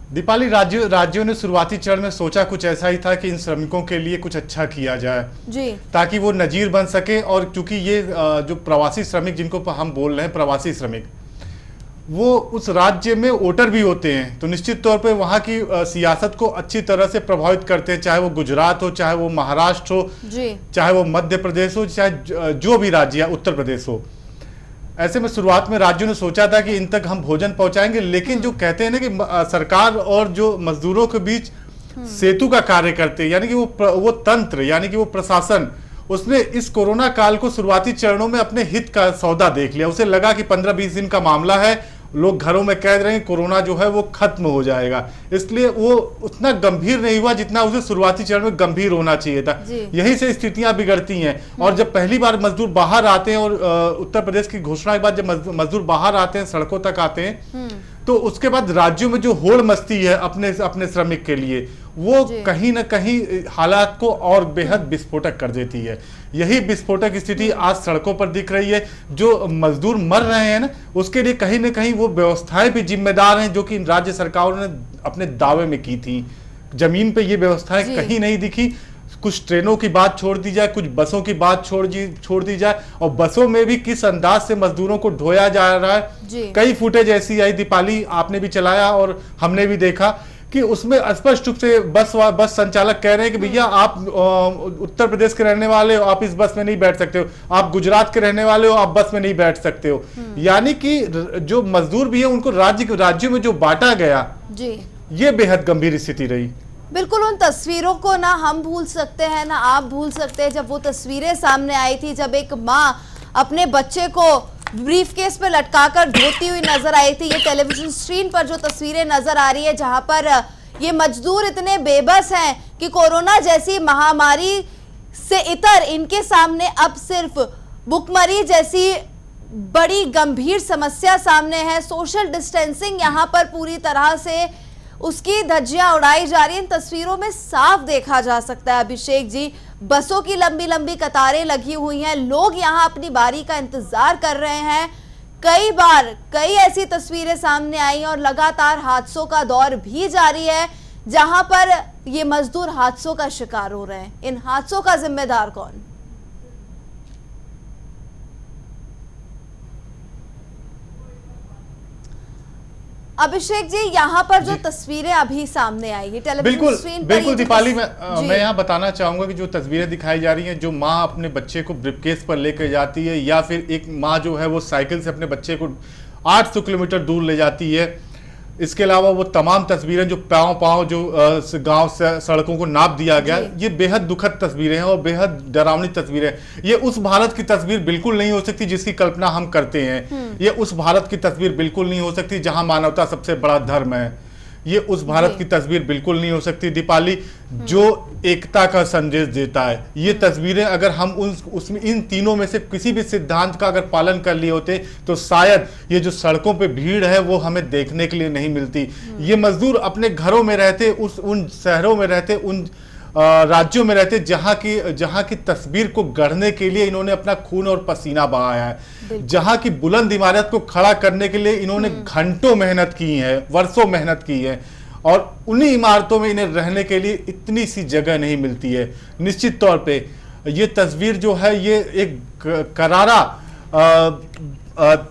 दीपाली, राज्यों ने शुरुआती चरण में सोचा कुछ ऐसा ही था कि इन श्रमिकों के लिए कुछ अच्छा किया जाए जी, ताकि वो नजीर बन सके। और क्योंकि ये जो प्रवासी श्रमिक जिनको हम बोल रहे हैं, प्रवासी श्रमिक, वो उस राज्य में वोटर भी होते हैं, तो निश्चित तौर पे वहाँ की सियासत को अच्छी तरह से प्रभावित करते हैं, चाहे वो गुजरात हो, चाहे वो महाराष्ट्र हो, चाहे वो मध्य प्रदेश हो, चाहे जो भी राज्य है, उत्तर प्रदेश हो। ऐसे में शुरुआत में राज्यों ने सोचा था कि इन तक हम भोजन पहुंचाएंगे, लेकिन जो कहते हैं ना कि सरकार और जो मजदूरों के बीच सेतु का कार्य करते हैं, यानी कि वो तंत्र, यानी कि वो प्रशासन, उसने इस कोरोना काल को शुरुआती चरणों में अपने हित का सौदा देख लिया। उसे लगा कि 15-20 दिन का मामला है, लोग घरों में कैद रहे हैं, कोरोना जो है वो खत्म हो जाएगा, इसलिए वो उतना गंभीर नहीं हुआ जितना उसे शुरुआती चरण में गंभीर होना चाहिए था। यही से स्थितियां बिगड़ती हैं। और जब पहली बार मजदूर बाहर आते हैं, और उत्तर प्रदेश की घोषणा के बाद जब मजदूर बाहर आते हैं, सड़कों तक आते हैं, तो उसके बाद राज्यों में जो होड़ मस्ती है अपने श्रमिक के लिए, वो कहीं ना कहीं हालात को और बेहद विस्फोटक कर देती है। यही विस्फोटक स्थिति आज सड़कों पर दिख रही है। जो मजदूर मर रहे हैं ना, उसके लिए कहीं ना कहीं वो व्यवस्थाएं भी जिम्मेदार हैं, जो कि राज्य सरकारों ने अपने दावे में की थी। जमीन पे ये व्यवस्थाएं कहीं नहीं दिखी। कुछ ट्रेनों की बात छोड़ दी जाए, कुछ बसों की बात छोड़ दी जाए, और बसों में भी किस अंदाज से मजदूरों को ढोया जा रहा है। कई फुटेज ऐसी आई, दीपाली, आपने भी चलाया और हमने भी देखा कि उसमें स्पष्ट रूप से बस संचालक कह रहे हैं कि भैया आप उत्तर प्रदेश के रहने वाले हो, आप इस बस में नहीं बैठ सकते हो, आप गुजरात के रहने वाले हो, आप बस में नहीं बैठ सकते हो। यानी कि जो मजदूर भी है उनको राज्यों में जो बांटा गया, ये बेहद गंभीर स्थिति रही। बिल्कुल, उन तस्वीरों को ना हम भूल सकते हैं ना आप भूल सकते हैं, जब वो तस्वीरें सामने आई थी, जब एक माँ अपने बच्चे को ब्रीफकेस पे लटकाकर धोती हुई नजर आई थी। ये टेलीविजन स्क्रीन पर जो तस्वीरें नजर आ रही है, जहां पर ये मजदूर इतने बेबस हैं कि कोरोना जैसी महामारी से इतर इनके सामने अब सिर्फ भुखमरी जैसी बड़ी गंभीर समस्या सामने है। सोशल डिस्टेंसिंग यहाँ पर पूरी तरह से उसकी धज्जियां उड़ाई जा रही है। इन तस्वीरों में साफ देखा जा सकता है अभिषेक जी, बसों की लंबी लंबी कतारें लगी हुई हैं, लोग यहां अपनी बारी का इंतजार कर रहे हैं। कई बार कई ऐसी तस्वीरें सामने आई और लगातार हादसों का दौर भी जारी है, जहां पर ये मजदूर हादसों का शिकार हो रहे हैं। इन हादसों का जिम्मेदार कौन? अभिषेक जी, यहाँ पर जो तस्वीरें अभी सामने आई है टेलीविजन स्क्रीन पर, बिल्कुल दीपाली, मैं यहाँ बताना चाहूंगा कि जो तस्वीरें दिखाई जा रही हैं, जो माँ अपने बच्चे को ब्रीफकेस पर लेकर जाती है, या फिर एक माँ जो है वो साइकिल से अपने बच्चे को 800 किलोमीटर दूर ले जाती है। इसके अलावा वो तमाम तस्वीरें जो पाँव जो गांव से सड़कों को नाप दिया गया, ये बेहद दुखद तस्वीरें हैं और बेहद डरावनी तस्वीरें। ये उस भारत की तस्वीर बिल्कुल नहीं हो सकती जिसकी कल्पना हम करते हैं। ये उस भारत की तस्वीर बिल्कुल नहीं हो सकती जहां मानवता सबसे बड़ा धर्म है। ये उस भारत की तस्वीर बिल्कुल नहीं हो सकती दीपाली, जो एकता का संदेश देता है। ये तस्वीरें अगर हम उसमें इन तीनों में से किसी भी सिद्धांत का अगर पालन कर लिए होते तो शायद ये जो सड़कों पे भीड़ है वो हमें देखने के लिए नहीं मिलती। ये मजदूर अपने घरों में रहते, उन शहरों में रहते, उन राज्यों में रहते जहां की तस्वीर को गढ़ने के लिए इन्होंने अपना खून और पसीना बहाया है। जहां की बुलंद इमारत को खड़ा करने के लिए इन्होंने घंटों मेहनत की है, वर्षों मेहनत की है, और उन्हीं इमारतों में इन्हें रहने के लिए इतनी सी जगह नहीं मिलती है। निश्चित तौर पे ये तस्वीर जो है ये एक करारा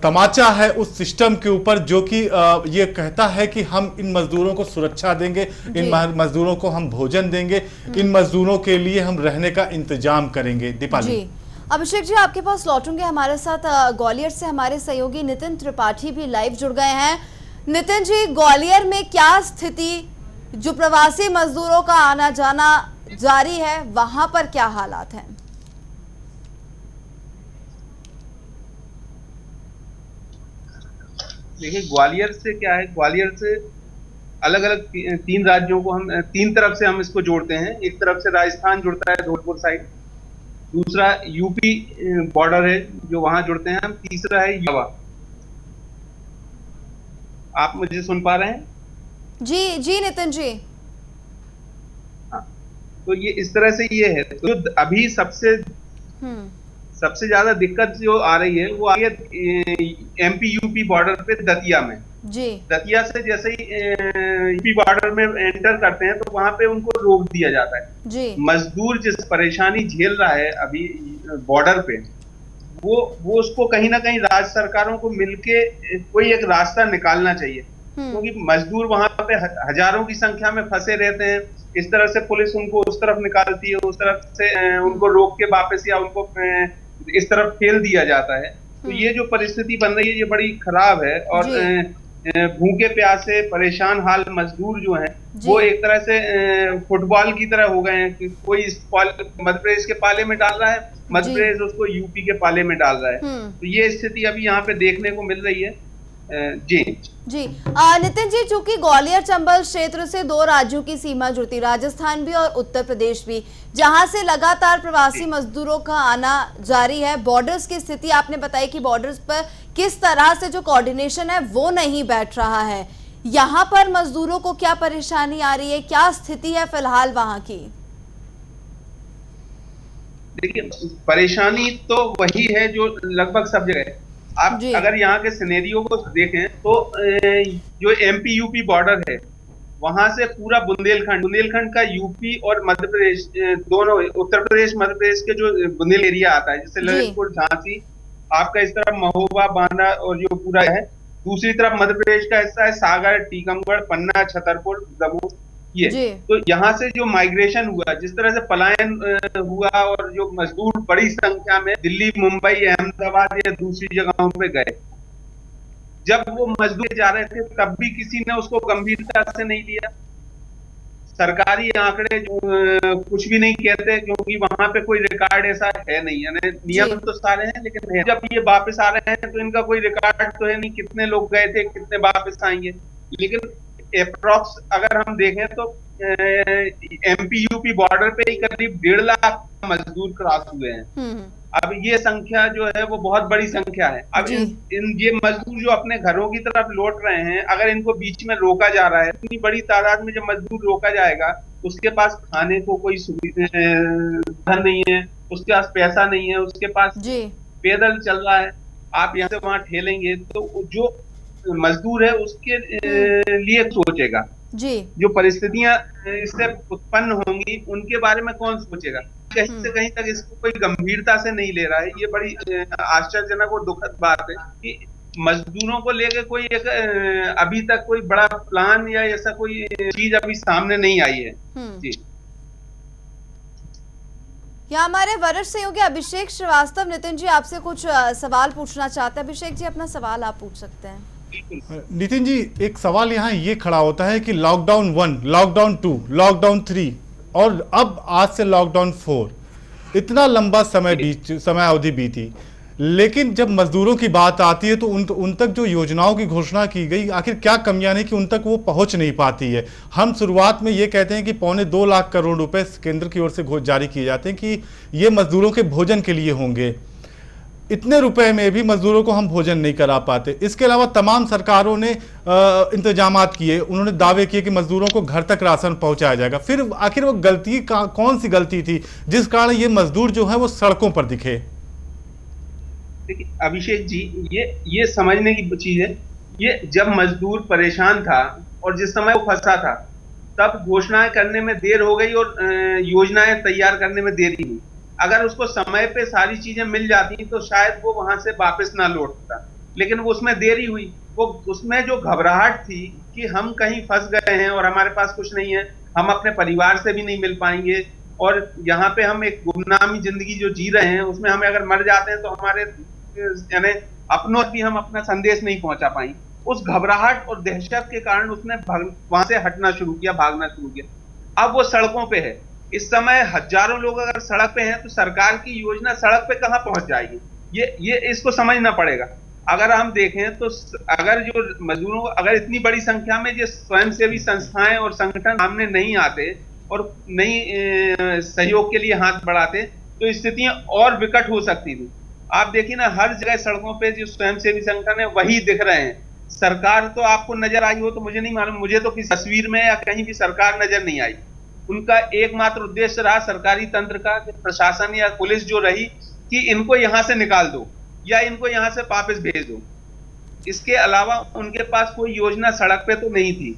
तमाचा है उस सिस्टम के ऊपर जो कि ये कहता है कि हम इन मजदूरों को सुरक्षा देंगे, इन मजदूरों को हम भोजन देंगे, इन मजदूरों के लिए हम रहने का इंतजाम करेंगे। दीपाली, अभिषेक जी आपके पास लौटूंगे। हमारे साथ ग्वालियर से हमारे सहयोगी नितिन त्रिपाठी भी लाइव जुड़ गए हैं। नितिन जी, ग्वालियर में क्या स्थिति, जो प्रवासी मजदूरों का आना जाना जारी है, वहां पर क्या हालात हैं? देखिए, ग्वालियर से क्या है, ग्वालियर से अलग अलग तीन राज्यों को हम तीन तरफ से हम इसको जोड़ते हैं। एक तरफ से राजस्थान जुड़ता है धौलपुर साइड, दूसरा यूपी बॉर्डर है जो वहां जुड़ते हैं हम, तीसरा है युवा। आप मुझे सुन पा रहे हैं? जी जी नितिन जी। हाँ, तो ये इस तरह से ये है। तो अभी सबसे ज्यादा दिक्कत जो आ रही है वो आ रही है एमपी यूपी बॉर्डर पे दतिया में। जी। दतिया से जैसे ही यूपी बॉर्डर में एंटर करते हैं तो वहां पे उनको रोक दिया जाता है। जी। मजदूर जिस परेशानी झेल रहा है अभी बॉर्डर पे, वो उसको कहीं ना कहीं राज्य सरकारों को मिलके कोई एक रास्ता निकालना चाहिए, क्योंकि मजदूर वहां पे हजारों की संख्या में फंसे रहते हैं। इस तरह से पुलिस उनको उस तरफ निकालती है, उस तरफ से उनको रोक के वापस या उनको इस तरफ फेल दिया जाता है। तो ये जो परिस्थिति बन रही है ये बड़ी खराब है। और भूखे प्यासे परेशान हाल मजदूर जो हैं वो एक तरह से फुटबॉल की तरह हो गए हैं कि कोई मध्य प्रदेश के पाले में डाल रहा है, मध्य प्रदेश उसको यूपी के पाले में डाल रहा है। तो ये स्थिति अभी यहाँ पे देखने को मिल रही है। जी जी नितिन जी, चूंकि ग्वालियर चंबल क्षेत्र से दो राज्यों की सीमा जुड़ती, राजस्थान भी और उत्तर प्रदेश भी, जहां से लगातार प्रवासी मजदूरों का आना जारी है। बॉर्डर्स की स्थिति आपने बताई कि बॉर्डर्स पर किस तरह से जो कोऑर्डिनेशन है वो नहीं बैठ रहा है। यहाँ पर मजदूरों को क्या परेशानी आ रही है, क्या स्थिति है फिलहाल वहां की? देखिए, परेशानी तो वही है जो लगभग सब जगह है। आप अगर यहाँ के सिनेरियो को देखें तो जो एमपी यूपी बॉर्डर है वहां से पूरा बुंदेलखंड का यूपी और मध्य प्रदेश दोनों, उत्तर प्रदेश मध्य प्रदेश के जो बुंदेल एरिया आता है जैसे ललितपुर झांसी, आपका इस तरफ महोबा बांदा और जो पूरा है, दूसरी तरफ मध्य प्रदेश का हिस्सा है सागर, टीकमगढ़, पन्ना, छतरपुर, दमोह। ये तो यहाँ से जो माइग्रेशन हुआ, जिस तरह से पलायन हुआ और जो मजदूर बड़ी संख्या में दिल्ली, मुंबई, अहमदाबाद या दूसरी जगहों पे गए, जब वो मजदूर जा रहे थे तब भी किसी ने उसको गंभीरता से नहीं लिया। सरकारी आंकड़े कुछ भी नहीं कहते क्योंकि वहां पे कोई रिकॉर्ड ऐसा है नहीं, यानी नियम तो सारे हैं लेकिन जब ये वापस आ रहे हैं तो इनका कोई रिकॉर्ड तो है नहीं, कितने लोग गए थे, कितने वापस आएंगे। लेकिन अप्रॉक्स अगर हम देखें तो एमपी यूपी बॉर्डर पे ही करीब 1.5 लाख मजदूर क्रॉस हुए हैं। अब ये संख्या जो है वो बहुत बड़ी संख्या है। अब ये मजदूर जो अपने घरों की तरफ लौट रहे हैं, अगर इनको बीच में रोका जा रहा है, इतनी बड़ी तादाद में जब मजदूर रोका जाएगा, उसके पास खाने को कोई सुविधा नहीं है, उसके पास पैसा नहीं है, उसके पास पैदल चल रहा है, आप यहाँ से वहां ठेलेंगे तो जो मजदूर है उसके लिए सोचेगा। जी। जो परिस्थितियां इससे उत्पन्न होंगी उनके बारे में कौन सोचेगा? कहीं से कहीं तक इसको कोई गंभीरता से नहीं ले रहा है। ये बड़ी आश्चर्यजनक और दुखद बात है कि मजदूरों को लेकर कोई एक अभी तक कोई बड़ा प्लान या ऐसा कोई चीज अभी सामने नहीं आई है। जी। यहाँ हमारे वरिष्ठ सहयोगी अभिषेक श्रीवास्तव नितिन जी आपसे कुछ सवाल पूछना चाहते हैं। अभिषेक जी अपना सवाल आप पूछ सकते हैं। नितिन जी, एक सवाल यहाँ ये खड़ा होता है कि लॉकडाउन 1, लॉकडाउन 2, लॉकडाउन 3 और अब आज से लॉकडाउन 4, इतना लंबा समय अवधि बीती, लेकिन जब मजदूरों की बात आती है तो उन तक जो योजनाओं की घोषणा की गई, आखिर क्या कमियां नहीं कि उन तक वो पहुंच नहीं पाती है। हम शुरुआत में ये कहते हैं कि 2.25 लाख करोड़ रुपए केंद्र की ओर से जारी किए जाते हैं कि ये मजदूरों के भोजन के लिए होंगे। इतने रुपए में भी मजदूरों को हम भोजन नहीं करा पाते। इसके अलावा तमाम सरकारों ने इंतजामात किए, उन्होंने दावे किए कि मजदूरों को घर तक राशन पहुंचाया जाएगा। फिर आखिर वो गलती कौन सी गलती थी जिस कारण ये मजदूर जो है वो सड़कों पर दिखे? देखिए अभिषेक जी, ये समझने की चीज है, ये जब मजदूर परेशान था और जिस समय वो फंसा था तब घोषणाएं करने में देर हो गई और योजनाएं तैयार करने में देरी हुई। अगर उसको समय पे सारी चीजें मिल जाती तो शायद वो वहां से वापस ना लौटता, लेकिन वो उसमें देरी हुई। वो उसमें जो घबराहट थी कि हम कहीं फंस गए हैं और हमारे पास कुछ नहीं है, हम अपने परिवार से भी नहीं मिल पाएंगे और यहाँ पे हम एक गुमनामी जिंदगी जो जी रहे हैं उसमें हमें अगर मर जाते हैं तो हमारे यानी अपनों भी हम अपना संदेश नहीं पहुंचा पाएंगे। उस घबराहट और दहशत के कारण उसने वहां से हटना शुरू किया, भागना शुरू किया। अब वो सड़कों पे है। इस समय हजारों लोग अगर सड़क पे हैं तो सरकार की योजना सड़क पे कहां पहुंच जाएगी? ये इसको समझना पड़ेगा। अगर हम देखें तो अगर जो मजदूरों को अगर इतनी बड़ी संख्या में जो स्वयंसेवी संस्थाएं और संगठन सामने नहीं आते और नहीं सहयोग के लिए हाथ बढ़ाते तो स्थितियां और विकट हो सकती थी। आप देखिए ना, हर जगह सड़कों पे जो स्वयंसेवी संगठन है वही दिख रहे हैं। सरकार तो आपको नजर आई हो तो मुझे नहीं मालूम, मुझे तो किसी तस्वीर में या कहीं भी सरकार नजर नहीं आई। उनका एकमात्र उद्देश्य रहा सरकारी तंत्र का, प्रशासन या पुलिस जो रही कि इनको यहां से निकाल दो या इनको यहां से वापस भेज दो। इसके अलावा उनके पास कोई योजना सड़क पे तो नहीं थी।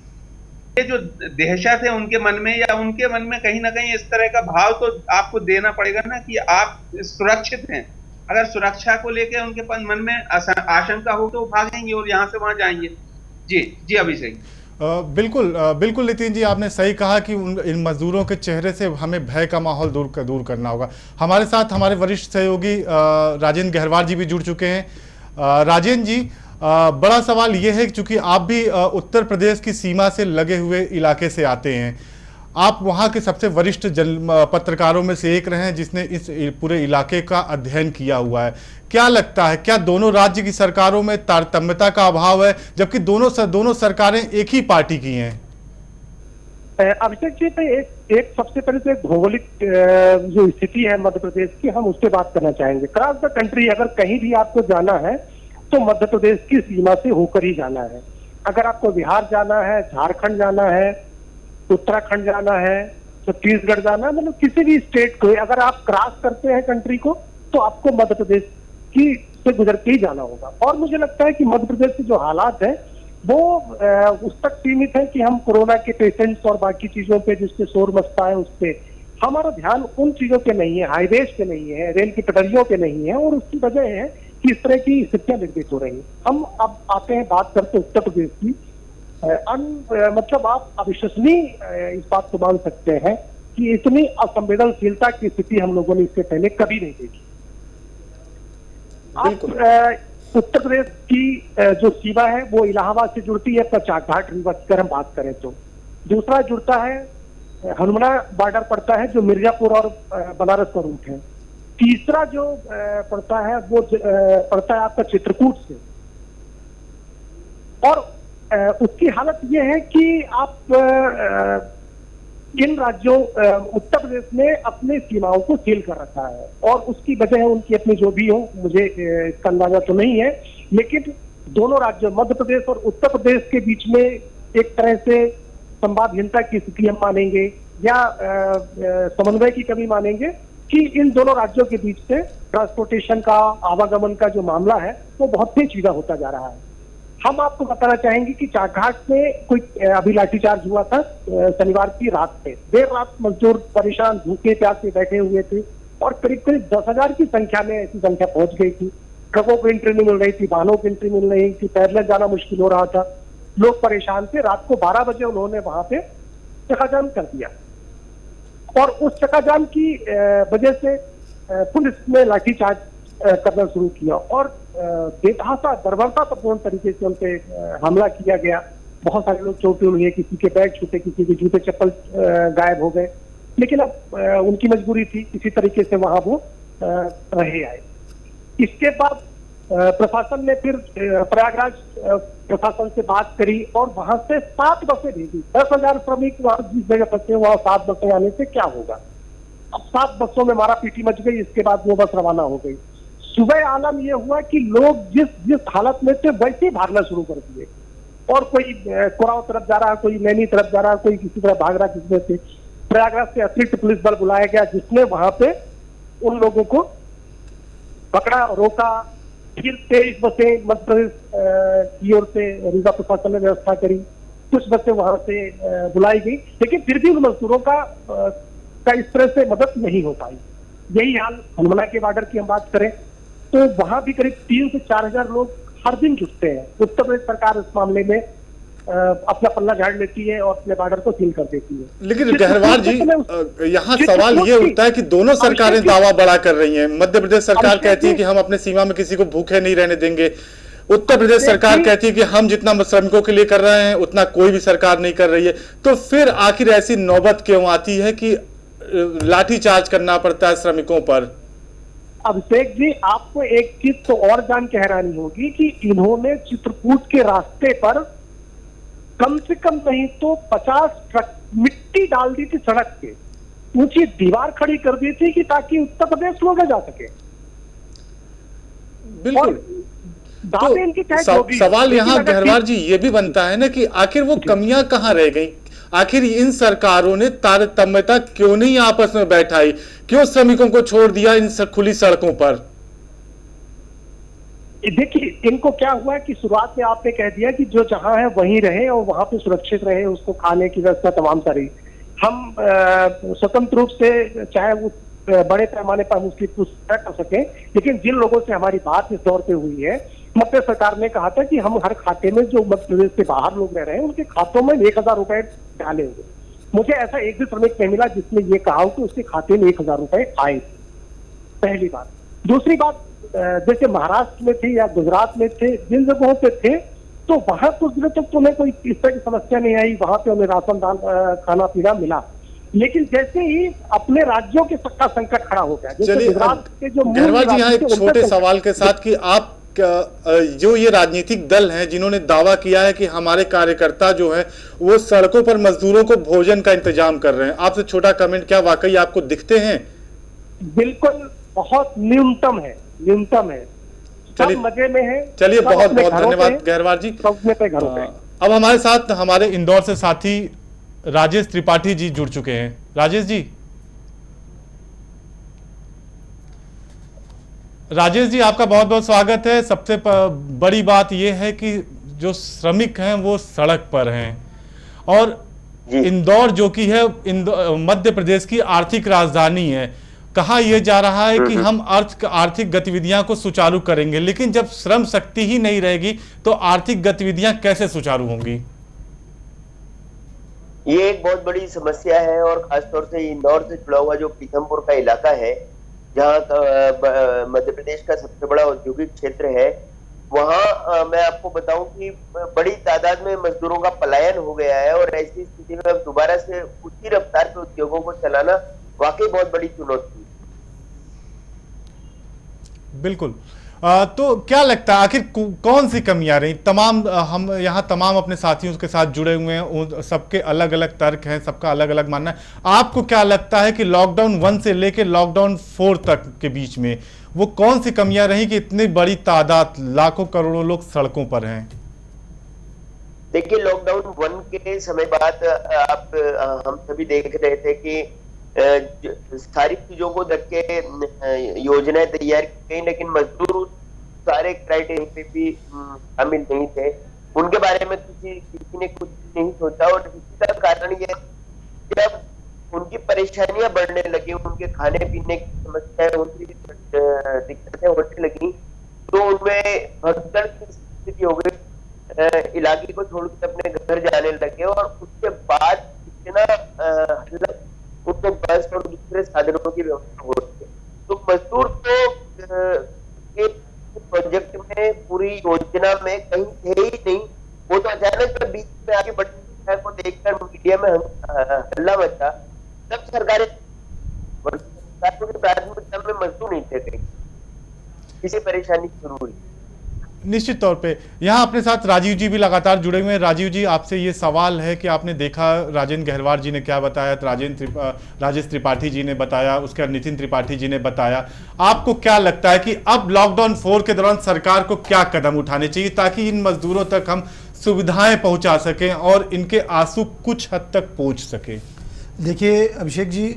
ये जो दहशत है उनके मन में या उनके मन में कहीं ना कहीं इस तरह का भाव तो आपको देना पड़ेगा ना कि आप सुरक्षित हैं। अगर सुरक्षा को लेकर उनके मन में आशंका हो तो भागेंगे और यहाँ से वहां जाएंगे। जी अभिषेक। बिल्कुल नितिन जी, आपने सही कहा कि इन मजदूरों के चेहरे से हमें भय का माहौल दूर करना होगा। हमारे साथ हमारे वरिष्ठ सहयोगी राजेंद्र गहरवार जी भी जुड़ चुके हैं। राजेंद्र जी, बड़ा सवाल ये है कि चूंकि आप भी उत्तर प्रदेश की सीमा से लगे हुए इलाके से आते हैं, आप वहाँ के सबसे वरिष्ठ पत्रकारों में से एक रहे हैं जिसने इस पूरे इलाके का अध्ययन किया हुआ है। क्या लगता है, क्या दोनों राज्य की सरकारों में तारतम्यता का अभाव है जबकि दोनों सरकारें एक ही पार्टी की हैं? अभिषेक जी, तो एक सबसे पहले तो एक भौगोलिक जो स्थिति है मध्य प्रदेश की, हम उस पर बात करना चाहेंगे। क्रॉस द कंट्री अगर कहीं भी आपको जाना है तो मध्य प्रदेश की सीमा से होकर ही जाना है। अगर आपको बिहार जाना है, झारखंड जाना है, उत्तराखंड जाना है, छत्तीसगढ़ जाना है, मतलब किसी भी स्टेट को अगर आप क्रॉस करते हैं कंट्री को तो आपको मध्य प्रदेश की से गुजर के ही जाना होगा। और मुझे लगता है कि मध्य प्रदेश के जो हालात है वो उस तक सीमित है कि हम कोरोना के पेशेंट्स और बाकी चीजों पे जिससे शोर मचता है उस पे हमारा ध्यान उन चीजों पे नहीं है, हाईवेज पे नहीं है, रेल की पटरियों पे नहीं है। और उसकी वजह है कि इस तरह की स्थितियां निर्मित हो रही है। हम अब आते हैं बात करते उत्तर प्रदेश की। मतलब आप अविश्वसनीय इस बात को मान सकते हैं कि इतनी असंवेदनशीलता की स्थिति हम लोगों ने इससे पहले कभी नहीं देखी। उत्तर प्रदेश की जो सीमा है वो इलाहाबाद से जुड़ती है, चाकघाट रिवर की अगर हम बात करें तो। दूसरा जुड़ता है हनुमाना बॉर्डर पड़ता है जो मिर्जापुर और बनारस का रूट है। तीसरा जो पड़ता है वो पड़ता है आपका चित्रकूट से। और उसकी हालत ये है कि आप इन राज्यों उत्तर प्रदेश ने अपने सीमाओं को सील कर रखा है और उसकी वजह है उनकी अपनी जो भी हो, मुझे इसका अंदाजा तो नहीं है, लेकिन दोनों राज्यों मध्य प्रदेश और उत्तर प्रदेश के बीच में एक तरह से संवादहीनता की स्थिति हम मानेंगे या समन्वय की कमी मानेंगे कि इन दोनों राज्यों के बीच से ट्रांसपोर्टेशन का, आवागमन का जो मामला है वो बहुत पेचीदा होता जा रहा है। हम आपको बताना चाहेंगे कि चाकघाट में कोई अभी लाठीचार्ज हुआ था शनिवार की रात में। देर रात मजदूर परेशान भूखे प्यासे बैठे हुए थे और करीब करीब 10,000 की संख्या में ऐसी संख्या पहुंच गई थी। ट्रकों की एंट्री नहीं मिल रही थी, वाहनों की एंट्री मिल रही थी, पैदल जाना मुश्किल हो रहा था, लोग परेशान थे। रात को 12 बजे उन्होंने वहां पे चकाजाम कर दिया और उस चकाजाम की वजह से पुलिस ने लाठीचार्ज करना शुरू किया और बेतहाशा बर्बरतापूर्ण तरीके से उन पे हमला किया गया। बहुत सारे लोग चोटें हुए, किसी के पैर छूटे, किसी के जूते चप्पल गायब हो गए, लेकिन अब उनकी मजबूरी थी, किसी तरीके से वहां वो रहे आए। इसके बाद प्रशासन ने फिर प्रयागराज प्रशासन से बात करी और वहां से 7 बसें भेजी। 10,000 श्रमिक वहां जिस जगह फंसे, वहां 7 बसें आने से क्या होगा। अब 7 बसों में मारा पीटी मच गई। इसके बाद वो बस रवाना हो गई। सुबह आलम यह हुआ कि लोग जिस हालत में थे वैसे ही भागना शुरू कर दिए और कोई कोराव तरफ जा रहा, कोई नैनी तरफ जा रहा, कोई किसी तरफ भाग रहा, किसी से। प्रयागराज से अतिरिक्त पुलिस बल बुलाया गया जिसने वहां पे उन लोगों को पकड़ा, रोका। फिर 23 बसें मध्य प्रदेश की ओर से रीवा प्रशासन ने व्यवस्था करी, कुछ बसें वहां से बुलाई गई, लेकिन फिर भी उन मजदूरों का इस तरह से मदद नहीं हो पाई। यही हाल हनुमना के बॉर्डर की हम बात करें तो वहां भी करीब 3 से 4,000 लोग हर दिन जुटते हैं। उत्तर प्रदेश सरकार इस मामले में अपना पल्ला झाड़ लेती है और अपने बॉर्डर को सील कर देती है। लेकिन गहरवार जी, यहाँ सवाल ये उठता है कि दोनों सरकारें दावा बड़ा कर रही हैं। मध्य प्रदेश सरकार कहती है कि हम अपने सीमा में किसी को भूखे नहीं रहने देंगे। उत्तर प्रदेश सरकार कहती है कि हम जितना श्रमिकों के लिए कर रहे हैं उतना कोई भी सरकार नहीं कर रही है। तो फिर आखिर ऐसी नौबत क्यों आती है कि लाठीचार्ज करना पड़ता है श्रमिकों पर? अभिषेक जी, आपको एक चीज तो और जान के हैरानी होगी कि इन्होंने चित्रकूट के रास्ते पर कम से कम नहीं तो 50 ट्रक मिट्टी डाल दी थी, सड़क पे ऊंची दीवार खड़ी कर दी थी कि ताकि उत्तर प्रदेश लोग जा सके। बिल्कुल। दावे इनकी सवाल यहाँ गहरवार जी ये भी बनता है ना कि आखिर वो कमियां कहाँ रह गई? आखिर इन सरकारों ने तारतम्यता क्यों नहीं आपस में बैठाई? क्यों श्रमिकों को छोड़ दिया इन खुली सड़कों पर? देखिए, इनको क्या हुआ कि शुरुआत में आपने कह दिया कि जो जहां है वहीं रहे और वहां पे सुरक्षित रहे, उसको खाने की व्यवस्था तमाम सारी। हम स्वतंत्र रूप से चाहे वो बड़े पैमाने पर हम उसकी पूछताछ कर सकें, लेकिन जिन लोगों से हमारी बात इस दौर पे हुई है, मध्य सरकार ने कहा था कि हम हर खाते में जो मध्य प्रदेश से बाहर लोग रह रहे हैं उनके खातों में 1,000 रुपए डालेंगे। मुझे ऐसा एक भी श्रमिक नहीं मिला जिसने ये कहा हो कि उसके खाते में 1,000 रुपए आए। पहली बात। दूसरी बात, जैसे महाराष्ट्र में थे या गुजरात में थे, जिन जगहों पे थे तो वहां कुछ दिनों तक तो उन्हें कोई इस तरह की समस्या नहीं आई, वहां पे उन्हें राशन दाल खाना पीना मिला। लेकिन जैसे ही अपने राज्यों के का संकट खड़ा हो गया, जैसे गुजरात के जो गहरवार जी, यहाँ एक छोटे सवाल के साथ कि आप जो ये राजनीतिक दल हैं जिन्होंने दावा किया है कि हमारे कार्यकर्ता जो हैं वो सड़कों पर मजदूरों को भोजन का इंतजाम कर रहे हैं, आपसे छोटा कमेंट, क्या वाकई आपको दिखते हैं? बिल्कुल, बहुत न्यूनतम है, न्यूनतम है। चलिए मजे में है। चलिए, बहुत बहुत धन्यवाद गहरवार जी। अब हमारे साथ हमारे इंदौर से साथी राजेश त्रिपाठी जी जुड़ चुके हैं। राजेश जी, आपका बहुत बहुत स्वागत है। सबसे बड़ी बात यह है कि जो श्रमिक हैं वो सड़क पर हैं और इंदौर जो कि है मध्य प्रदेश की आर्थिक राजधानी है। कहा यह जा रहा है कि हम आर्थिक गतिविधियां को सुचारू करेंगे, लेकिन जब श्रम शक्ति ही नहीं रहेगी तो आर्थिक गतिविधियां कैसे सुचारू होंगी? ये एक बहुत बड़ी समस्या है और खासतौर से इंदौर से जुड़ा हुआ जो पीथमपुर का इलाका है, जहाँ मध्य प्रदेश का सबसे बड़ा औद्योगिक क्षेत्र है, वहाँ मैं आपको बताऊं कि बड़ी तादाद में मजदूरों का पलायन हो गया है और ऐसी स्थिति में अब दोबारा से उसी रफ्तार के उद्योगों को चलाना वाकई बहुत बड़ी चुनौती है। बिल्कुल। तो क्या लगता है आखिर कौन सी कमियां रही? हम यहाँ तमाम अपने साथियों के साथ जुड़े हुए हैं, सबके अलग अलग तर्क हैं, सबका अलग अलग मानना है। आपको क्या लगता है कि लॉकडाउन 1 से लेकर लॉकडाउन 4 तक के बीच में वो कौन सी कमियां रही कि इतनी बड़ी तादाद, लाखों करोड़ों लोग सड़कों पर हैं? देखिए, लॉकडाउन 1 के समय बाद हम सभी देख रहे थे कि सारी चीजों को देख के योजनाएं तैयार की गई, लेकिन मजदूर उस सारे क्राइटेरिया पे भी शामिल नहीं थे। उनके बारे में किसी ने कुछ नहीं सोचा। और इसका कारण ये, जब उनकी परेशानियां बढ़ने लगी, उनके खाने पीने की समस्याएं, उनकी दिक्कतें होने लगी, तो उनमें भगदड़ की स्थिति हो गई, इलाके को छोड़कर अपने घर जाने लगे। और उसके बाद इतना उनको बस और दूसरे साधनों की व्यवस्था हो रही है। तो मजदूर को प्रोजेक्ट में, पूरी योजना में कहीं थे ही नहीं। वो तो अचानक बीच में आगे बढ़ने को देखकर मीडिया में हल्ला मचा। तब सरकारों की प्राथमिकता में मजदूर नहीं थे, कहीं किसी परेशानी शुरू हुई। निश्चित तौर पे यहाँ अपने साथ राजीव जी भी लगातार जुड़े हुए हैं। राजीव जी, आपसे ये सवाल है कि आपने देखा राजेंद्र गहरवार जी ने क्या बताया, राजेश त्रिपाठी जी ने बताया, उसके बाद नितिन त्रिपाठी जी ने बताया। आपको क्या लगता है कि अब लॉकडाउन 4 के दौरान सरकार को क्या कदम उठाने चाहिए ताकि इन मजदूरों तक हम सुविधाएं पहुंचा सकें और इनके आंसू कुछ हद तक पहुंच सके? देखिए अभिषेक जी,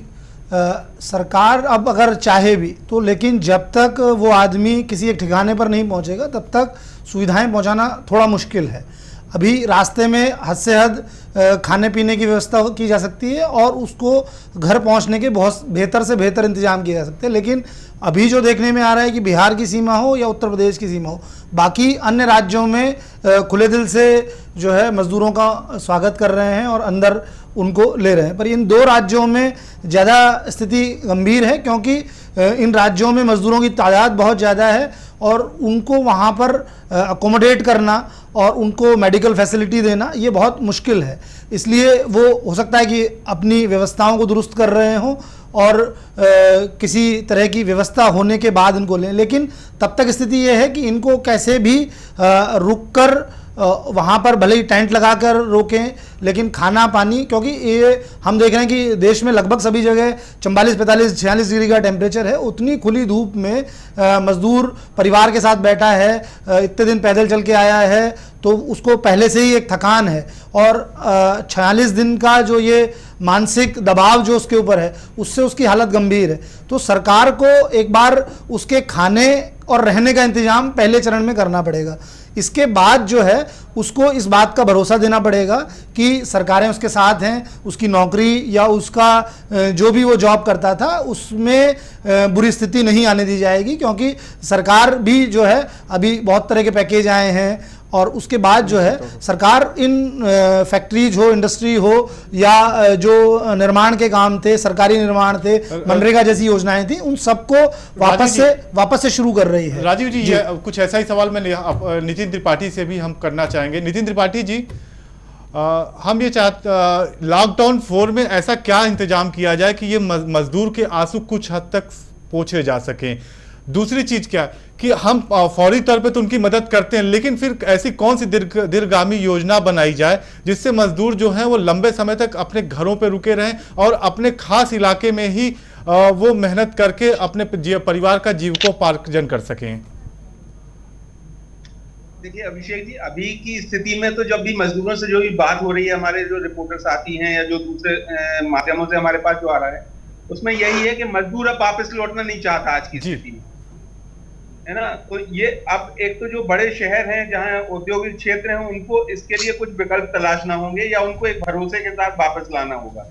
सरकार अब अगर चाहे भी तो, लेकिन जब तक वो आदमी किसी एक ठिकाने पर नहीं पहुंचेगा तब तक सुविधाएं पहुंचाना थोड़ा मुश्किल है। अभी रास्ते में हद से हद खाने पीने की व्यवस्था की जा सकती है और उसको घर पहुंचने के बहुत बेहतर से बेहतर इंतजाम किए जा सकते हैं। लेकिन अभी जो देखने में आ रहा है कि बिहार की सीमा हो या उत्तर प्रदेश की सीमा हो, बाकी अन्य राज्यों में खुले दिल से जो है मजदूरों का स्वागत कर रहे हैं और अंदर उनको ले रहे हैं। पर इन दो राज्यों में ज़्यादा स्थिति गंभीर है, क्योंकि इन राज्यों में मजदूरों की तादाद बहुत ज़्यादा है और उनको वहाँ पर अकोमोडेट करना और उनको मेडिकल फैसिलिटी देना ये बहुत मुश्किल है। इसलिए वो हो सकता है कि अपनी व्यवस्थाओं को दुरुस्त कर रहे हों और किसी तरह की व्यवस्था होने के बाद इनको लें। लेकिन तब तक स्थिति ये है कि इनको कैसे भी रुक कर वहाँ पर भले ही टेंट लगाकर रोकें, लेकिन खाना पानी, क्योंकि ये हम देख रहे हैं कि देश में लगभग सभी जगह 44, 45, 46 डिग्री का टेम्परेचर है। उतनी खुली धूप में मजदूर परिवार के साथ बैठा है, इतने दिन पैदल चल के आया है, तो उसको पहले से ही एक थकान है और 46 दिन का जो ये मानसिक दबाव जो उसके ऊपर है, उससे उसकी हालत गंभीर है। तो सरकार को एक बार उसके खाने और रहने का इंतजाम पहले चरण में करना पड़ेगा। इसके बाद जो है उसको इस बात का भरोसा देना पड़ेगा कि सरकारें उसके साथ हैं, उसकी नौकरी या उसका जो भी वो जॉब करता था उसमें बुरी स्थिति नहीं आने दी जाएगी, क्योंकि सरकार भी जो है अभी बहुत तरह के पैकेज आए हैं। और उसके बाद जो है सरकार इन फैक्ट्रीज हो, इंडस्ट्री हो या जो निर्माण के काम थे, सरकारी निर्माण थे, मनरेगा जैसी योजनाएं थी, उन सबको वापस से शुरू कर रही है। राजीव जी, ये कुछ ऐसा ही सवाल मैं नितिन त्रिपाठी से भी हम करना चाहेंगे। नितिन त्रिपाठी जी, हम ये चाहते लॉकडाउन 4 में ऐसा क्या इंतजाम किया जाए कि ये मजदूर के आंसू कुछ हद तक पोंछे जा सकें? दूसरी चीज क्या कि हम फौरी तौर पे तो उनकी मदद करते हैं, लेकिन फिर ऐसी कौन सी दीर्घगामी योजना बनाई जाए जिससे मजदूर जो हैं वो लंबे समय तक अपने घरों पे रुके रहें और अपने खास इलाके में ही वो मेहनत करके अपने परिवार का जीविकोपार्जन कर सकें? देखिए अभिषेक जी, अभी की स्थिति में तो जब भी मजदूरों से जो भी बात हो रही है, हमारे जो रिपोर्टर्स आती हैं या जो दूसरे माध्यमों से हमारे पास जो आ रहा है, उसमें यही है कि मजदूर अब वापस लौटना नहीं चाहता आज की स्थिति में, है ना। तो ये अब एक तो जो बड़े शहर हैं जहां औद्योगिक क्षेत्र हैं, उनको इसके लिए कुछ विकल्प तलाशना होंगे या उनको एक भरोसे के साथ वापस लाना होगा।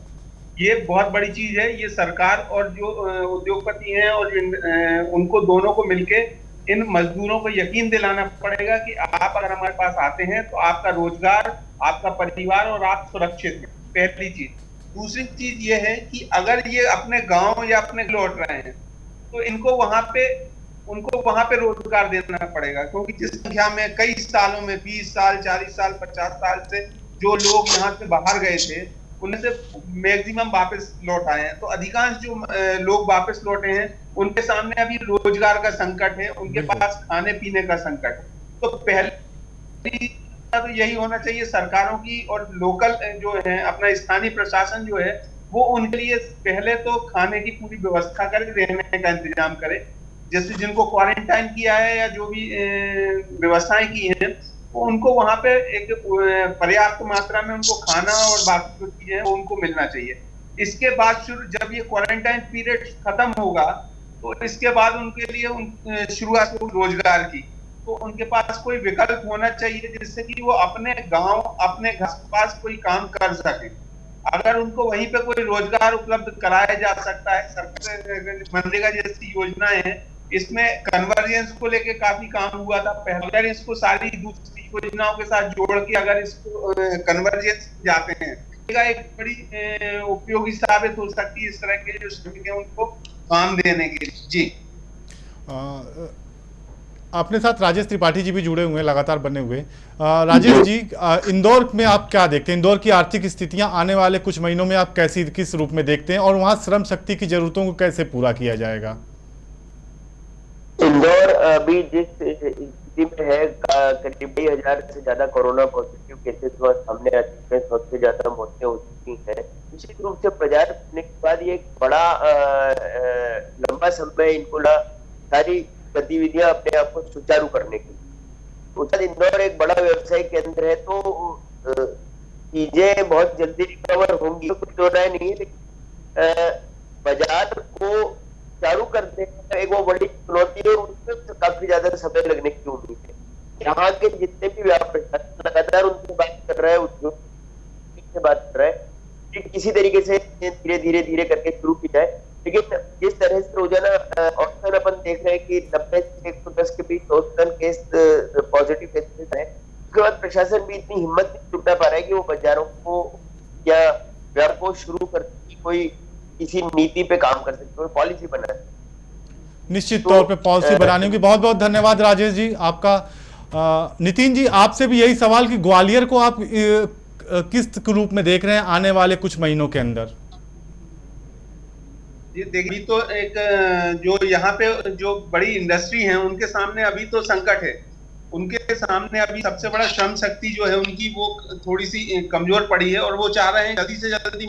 ये बहुत बड़ी चीज है। ये सरकार और जो उद्योगपति हैं और उनको दोनों को मिलके इन मजदूरों को यकीन दिलाना पड़ेगा कि आप अगर हमारे पास आते हैं तो आपका रोजगार, आपका परिवार और आप सुरक्षित हैं, पहली चीज। दूसरी चीज ये है कि अगर ये अपने गांव या अपने लौट रहे हैं तो उनको वहां पे रोजगार देना पड़ेगा, क्योंकि जिस संख्या में कई सालों में 20 साल, 40 साल, 50 साल से जो लोग यहाँ से बाहर गए थे, उनमें से मैक्सिमम वापस लौट आए हैं। तो अधिकांश जो लोग वापस लौटे हैं उनके सामने अभी रोजगार का संकट है, उनके पास खाने पीने का संकट है। तो पहले तो यही होना चाहिए सरकारों की और लोकल जो है अपना स्थानीय प्रशासन जो है वो उनके लिए पहले तो खाने की पूरी व्यवस्था करे, रहने का इंतजाम करे। जैसे जिनको क्वारंटाइन किया है या जो भी व्यवस्थाएं की हैं, तो उनको वहां पे एक पर्याप्त मात्रा में उनको खाना और बाकी जो चीजें हैं उनको मिलना चाहिए। इसके बाद जब ये क्वारंटाइन पीरियड खत्म होगा तो इसके बाद उनके लिए शुरुआत होगी रोजगार की। तो उनके पास कोई विकल्प होना चाहिए जिससे कि वो अपने गांव, अपने घर के पास कोई काम कर सके। अगर उनको वहीं पे कोई रोजगार उपलब्ध कराया जा सकता है, सरकार मनरेगा जैसी योजनाएं हैं, इसमें कन्वर्जेंस को लेके काफी काम हुआ था पहले। अगर इसको सारी दूसरी योजनाओं के साथ जोड़ के अगर इसको कन्वर्जेंस जाते हैं, एक बड़ी उपयोगी साबित हो सकती है इस तरह के जो श्रमिक हैं उनको काम देने के लिए। जी, अपने साथ राजेश त्रिपाठी जी भी जुड़े हुए हैं, लगातार बने हुए। राजेश जी, इंदौर में आप क्या देखते हैं? इंदौर की आर्थिक स्थितियां आने वाले कुछ महीनों में आप किस रूप में देखते हैं, और वहां श्रम शक्ति की जरूरतों को कैसे पूरा किया जाएगा? इंदौर अभी जिस स्थिति में है, करीब 2,000 से ज्यादा कोरोना पॉजिटिव केसेस सामने आ चुके हैं, 100 से ज्यादा मौतें हो चुकी हैं। निश्चित रूप से प्रचार करने के बाद ये एक बड़ा लंबा समय इनको सारी गतिविधियां अपने आप को सुचारू करने की। उसके इंदौर एक बड़ा व्यवसायिक केंद्र है, तो चीजें बहुत जल्दी रिकवर होंगी, कुछ तो नहीं है, लेकिन बाजार को चालू करने का एक वो बड़ी चुनौती है, उसमें काफी ज्यादा समय लगने की उम्मीद है। यहाँ के जितने भी व्यापारी लगातार उनसे बात कर रहा है, उद्योग से बात कर रहा है कि किसी तरीके से धीरे धीरे करके शुरू की जाए। लेकिन जिस तरह से रोजाना औसतन अपन देख रहे हैं कि 90 से 110 के बीच औसतन केस पॉजिटिव केसेस है, उसके बाद प्रशासन भी इतनी हिम्मत नहीं जुटा पा रहा है कि वो बाजारों को या व्यापार को शुरू करने की कोई किसी नीति पे काम कर सकते, कोई पॉलिसी बना। निश्चित तौर पे पॉलिसी बनाने की बहुत बहुत धन्यवाद राजेश जी आपका। नितिन जी, आपसे भी यही सवाल कि ग्वालियर को आप किस रूप में देख रहे हैं आने वाले कुछ महीनों के अंदर? ये देखिए, तो एक जो यहाँ पे जो बड़ी इंडस्ट्री है उनके सामने अभी तो संकट है। उनके सामने अभी सबसे बड़ा श्रम शक्ति जो है उनकी वो थोड़ी सी कमजोर पड़ी है, और वो चाह रहे हैं जल्दी से जल्दी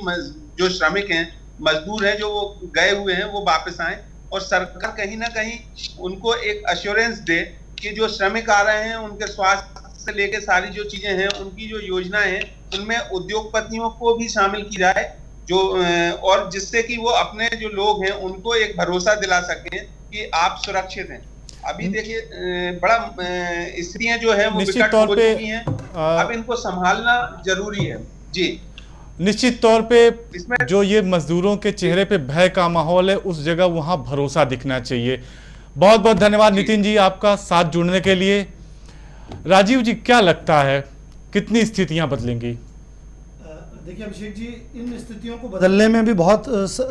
जो श्रमिक हैं, मजदूर हैं, जो वो गए हुए हैं, वो वापस आए, और सरकार कहीं ना कहीं उनको एक अश्योरेंस दे कि जो श्रमिक आ रहे हैं उनके स्वास्थ्य से लेके सारी जो चीजें हैं, उनकी जो योजनाएं हैं, उनमें उद्योगपतियों को भी शामिल की जाए, जो और जिससे कि वो अपने जो लोग हैं उनको एक भरोसा दिला सकें कि आप सुरक्षित हैं। अभी देखिए बड़ा स्थितियां जो है वो विकट हो चुकी हैं, अब इनको संभालना जरूरी है। जी, निश्चित तौर पे जो ये मजदूरों के चेहरे पे भय का माहौल है, उस जगह वहां भरोसा दिखना चाहिए। बहुत बहुत धन्यवाद नितिन जी आपका साथ जुड़ने के लिए। राजीव जी, क्या लगता है कितनी स्थितियां बदलेंगी? देखिए अभिषेक जी, इन स्थितियों को बदलने में भी बहुत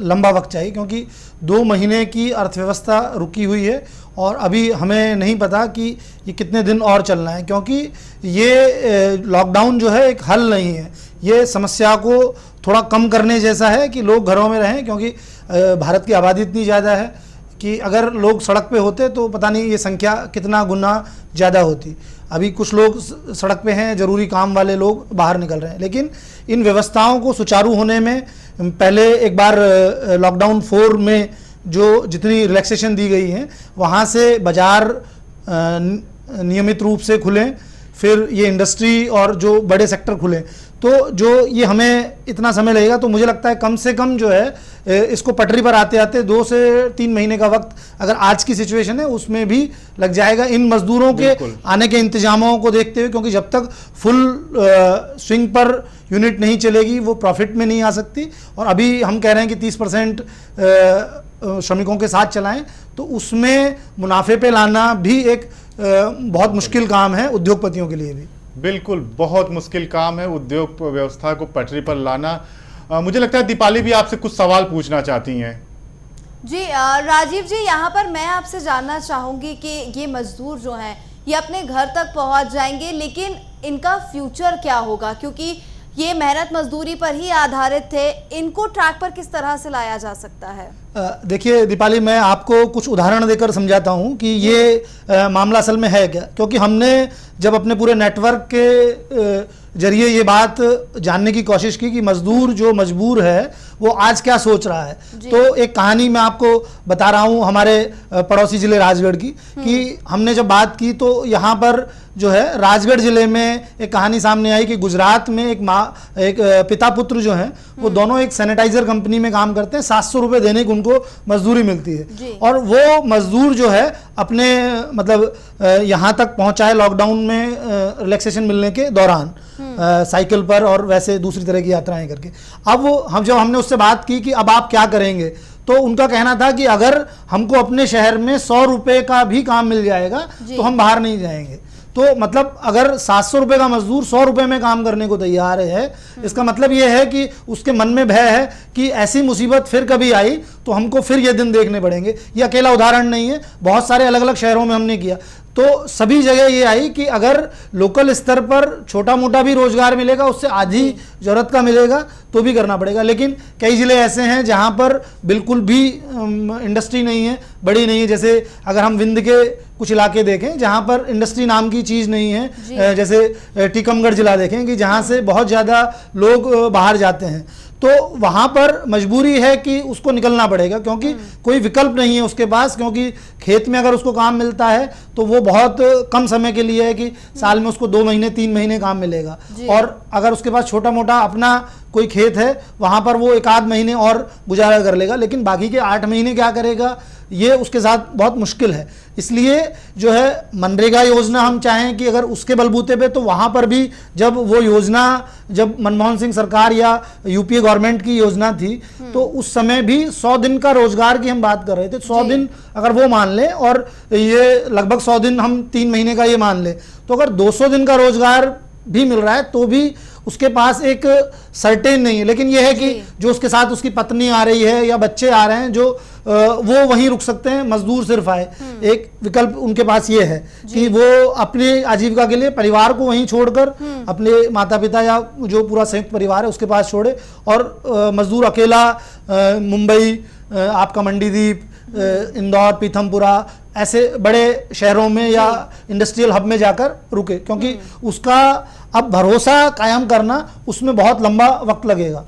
लंबा वक्त चाहिए, क्योंकि 2 महीने की अर्थव्यवस्था रुकी हुई है और अभी हमें नहीं पता कि ये कितने दिन और चलना है, क्योंकि ये लॉकडाउन जो है एक हल नहीं है। ये समस्या को थोड़ा कम करने जैसा है कि लोग घरों में रहें, क्योंकि भारत की आबादी इतनी ज़्यादा है कि अगर लोग सड़क पे होते तो पता नहीं ये संख्या कितना गुना ज़्यादा होती। अभी कुछ लोग सड़क पे हैं, ज़रूरी काम वाले लोग बाहर निकल रहे हैं, लेकिन इन व्यवस्थाओं को सुचारू होने में पहले एक बार लॉकडाउन 4 में जो जितनी रिलैक्सेशन दी गई है, वहाँ से बाज़ार नियमित रूप से खुलें, फिर ये इंडस्ट्री और जो बड़े सेक्टर खुलें, तो जो ये हमें इतना समय लगेगा, तो मुझे लगता है कम से कम जो है इसको पटरी पर आते आते 2 से 3 महीने का वक्त अगर आज की सिचुएशन है उसमें भी लग जाएगा, इन मजदूरों के आने के इंतजामों को देखते हुए, क्योंकि जब तक फुल स्विंग पर यूनिट नहीं चलेगी वो प्रॉफिट में नहीं आ सकती। और अभी हम कह रहे हैं कि 30% श्रमिकों के साथ चलाएं, तो उसमें मुनाफे पे लाना भी एक बहुत मुश्किल काम है उद्योगपतियों के लिए भी। बिल्कुल, बहुत मुश्किल काम है उद्योग व्यवस्था को पटरी पर लाना। मुझे लगता है दीपाली भी आपसे कुछ सवाल पूछना चाहती हैं। जी राजीव जी, यहाँ पर मैं आपसे जानना चाहूंगी कि ये मजदूर जो हैं ये अपने घर तक पहुंच जाएंगे, लेकिन इनका फ्यूचर क्या होगा, क्योंकि ये मेहनत मजदूरी पर ही आधारित थे, इनको ट्रैक पर किस तरह से लाया जा सकता है? देखिए दीपाली, मैं आपको कुछ उदाहरण देकर समझाता हूँ कि ये मामला असल में है क्या। क्योंकि हमने जब अपने पूरे नेटवर्क के जरिए ये बात जानने की कोशिश की कि मजदूर जो मजबूर है वो आज क्या सोच रहा है, तो एक कहानी मैं आपको बता रहा हूँ हमारे पड़ोसी जिले राजगढ़ की, कि हमने जब बात की तो यहाँ पर जो है राजगढ़ जिले में एक कहानी सामने आई कि गुजरात में एक पिता पुत्र जो हैं वो दोनों एक सैनिटाइजर कंपनी में काम करते हैं, 700 रुपये देने की उनको मजदूरी मिलती है और वो मजदूर जो है अपने मतलब यहाँ तक पहुँचा है लॉकडाउन में रिलैक्सेशन मिलने के दौरान साइकिल पर और वैसे दूसरी तरह की यात्राएं करके। अब जब हमने उससे बात की कि अब आप क्या करेंगे, तो उनका कहना था कि अगर हमको अपने शहर में 100 रुपये का भी काम मिल जाएगा तो हम बाहर नहीं जाएंगे। तो मतलब अगर 700 रुपये का मजदूर 100 रुपये में काम करने को तैयार है, इसका मतलब ये है कि उसके मन में भय है कि ऐसी मुसीबत फिर कभी आई तो हमको फिर ये दिन देखने पड़ेंगे। ये अकेला उदाहरण नहीं है, बहुत सारे अलग अलग शहरों में हमने किया। तो सभी जगह ये आई कि अगर लोकल स्तर पर छोटा मोटा भी रोजगार मिलेगा, उससे आधी जरूरत का मिलेगा तो भी करना पड़ेगा। लेकिन कई ज़िले ऐसे हैं जहां पर बिल्कुल भी इंडस्ट्री नहीं है, बड़ी नहीं है। जैसे अगर हम विंध्य के कुछ इलाके देखें जहां पर इंडस्ट्री नाम की चीज़ नहीं है, जैसे टीकमगढ़ जिला देखें कि जहां से बहुत ज़्यादा लोग बाहर जाते हैं, तो वहाँ पर मजबूरी है कि उसको निकलना पड़ेगा क्योंकि कोई विकल्प नहीं है उसके पास। क्योंकि खेत में अगर उसको काम मिलता है तो वो बहुत कम समय के लिए है कि साल में उसको 2 महीने 3 महीने काम मिलेगा, और अगर उसके पास छोटा मोटा अपना कोई खेत है वहाँ पर वो 1 आध महीने और गुजारा कर लेगा, लेकिन बाकी के 8 महीने क्या करेगा, ये उसके साथ बहुत मुश्किल है। इसलिए जो है मनरेगा योजना हम चाहें कि अगर उसके बलबूते पे, तो वहाँ पर भी जब वो योजना, जब मनमोहन सिंह सरकार या यूपीए गवर्नमेंट की योजना थी तो उस समय भी 100 दिन का रोजगार की हम बात कर रहे थे। 100 दिन अगर वो मान लें और ये लगभग 100 दिन हम 3 महीने का ये मान लें, तो अगर 200 दिन का रोजगार भी मिल रहा है तो भी उसके पास एक सर्टेन नहीं है। लेकिन यह है कि जो उसके साथ उसकी पत्नी आ रही है या बच्चे आ रहे हैं जो वो वहीं रुक सकते हैं, मजदूर सिर्फ आए। एक विकल्प उनके पास ये है कि वो अपने आजीविका के लिए परिवार को वहीं छोड़कर अपने माता पिता या जो पूरा संयुक्त परिवार है उसके पास छोड़े, और मजदूर अकेला मुंबई, आपका मंडीदीप, इंदौर, पीथमपुरा ऐसे बड़े शहरों में या इंडस्ट्रियल हब में जाकर रुके, क्योंकि उसका अब भरोसा कायम करना उसमें बहुत लंबा वक्त लगेगा।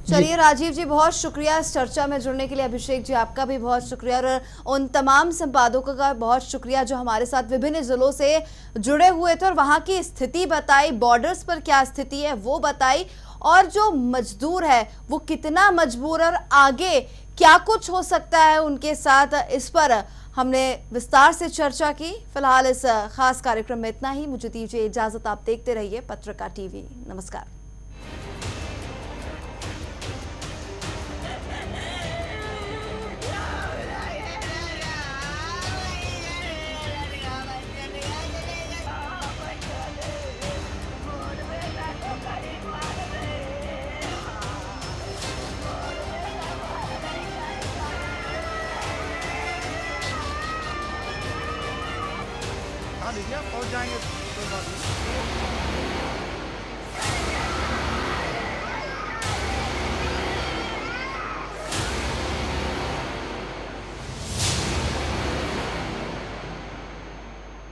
चलिए राजीव जी, बहुत शुक्रिया इस चर्चा में जुड़ने के लिए। अभिषेक जी, आपका भी बहुत शुक्रिया, और उन तमाम संपादकों का बहुत शुक्रिया जो हमारे साथ विभिन्न जिलों से जुड़े हुए थे और वहां की स्थिति बताई, बॉर्डर्स पर क्या स्थिति है वो बताई, और जो मजदूर है वो कितना मजबूर और आगे क्या कुछ हो सकता है उनके साथ, इस पर हमने विस्तार से चर्चा की। फिलहाल इस खास कार्यक्रम में इतना ही। मुझे दीजिए इजाजत, आप देखते रहिए पत्रकार टीवी। नमस्कार। पहुंच जाएंगे, कोई बात नहीं।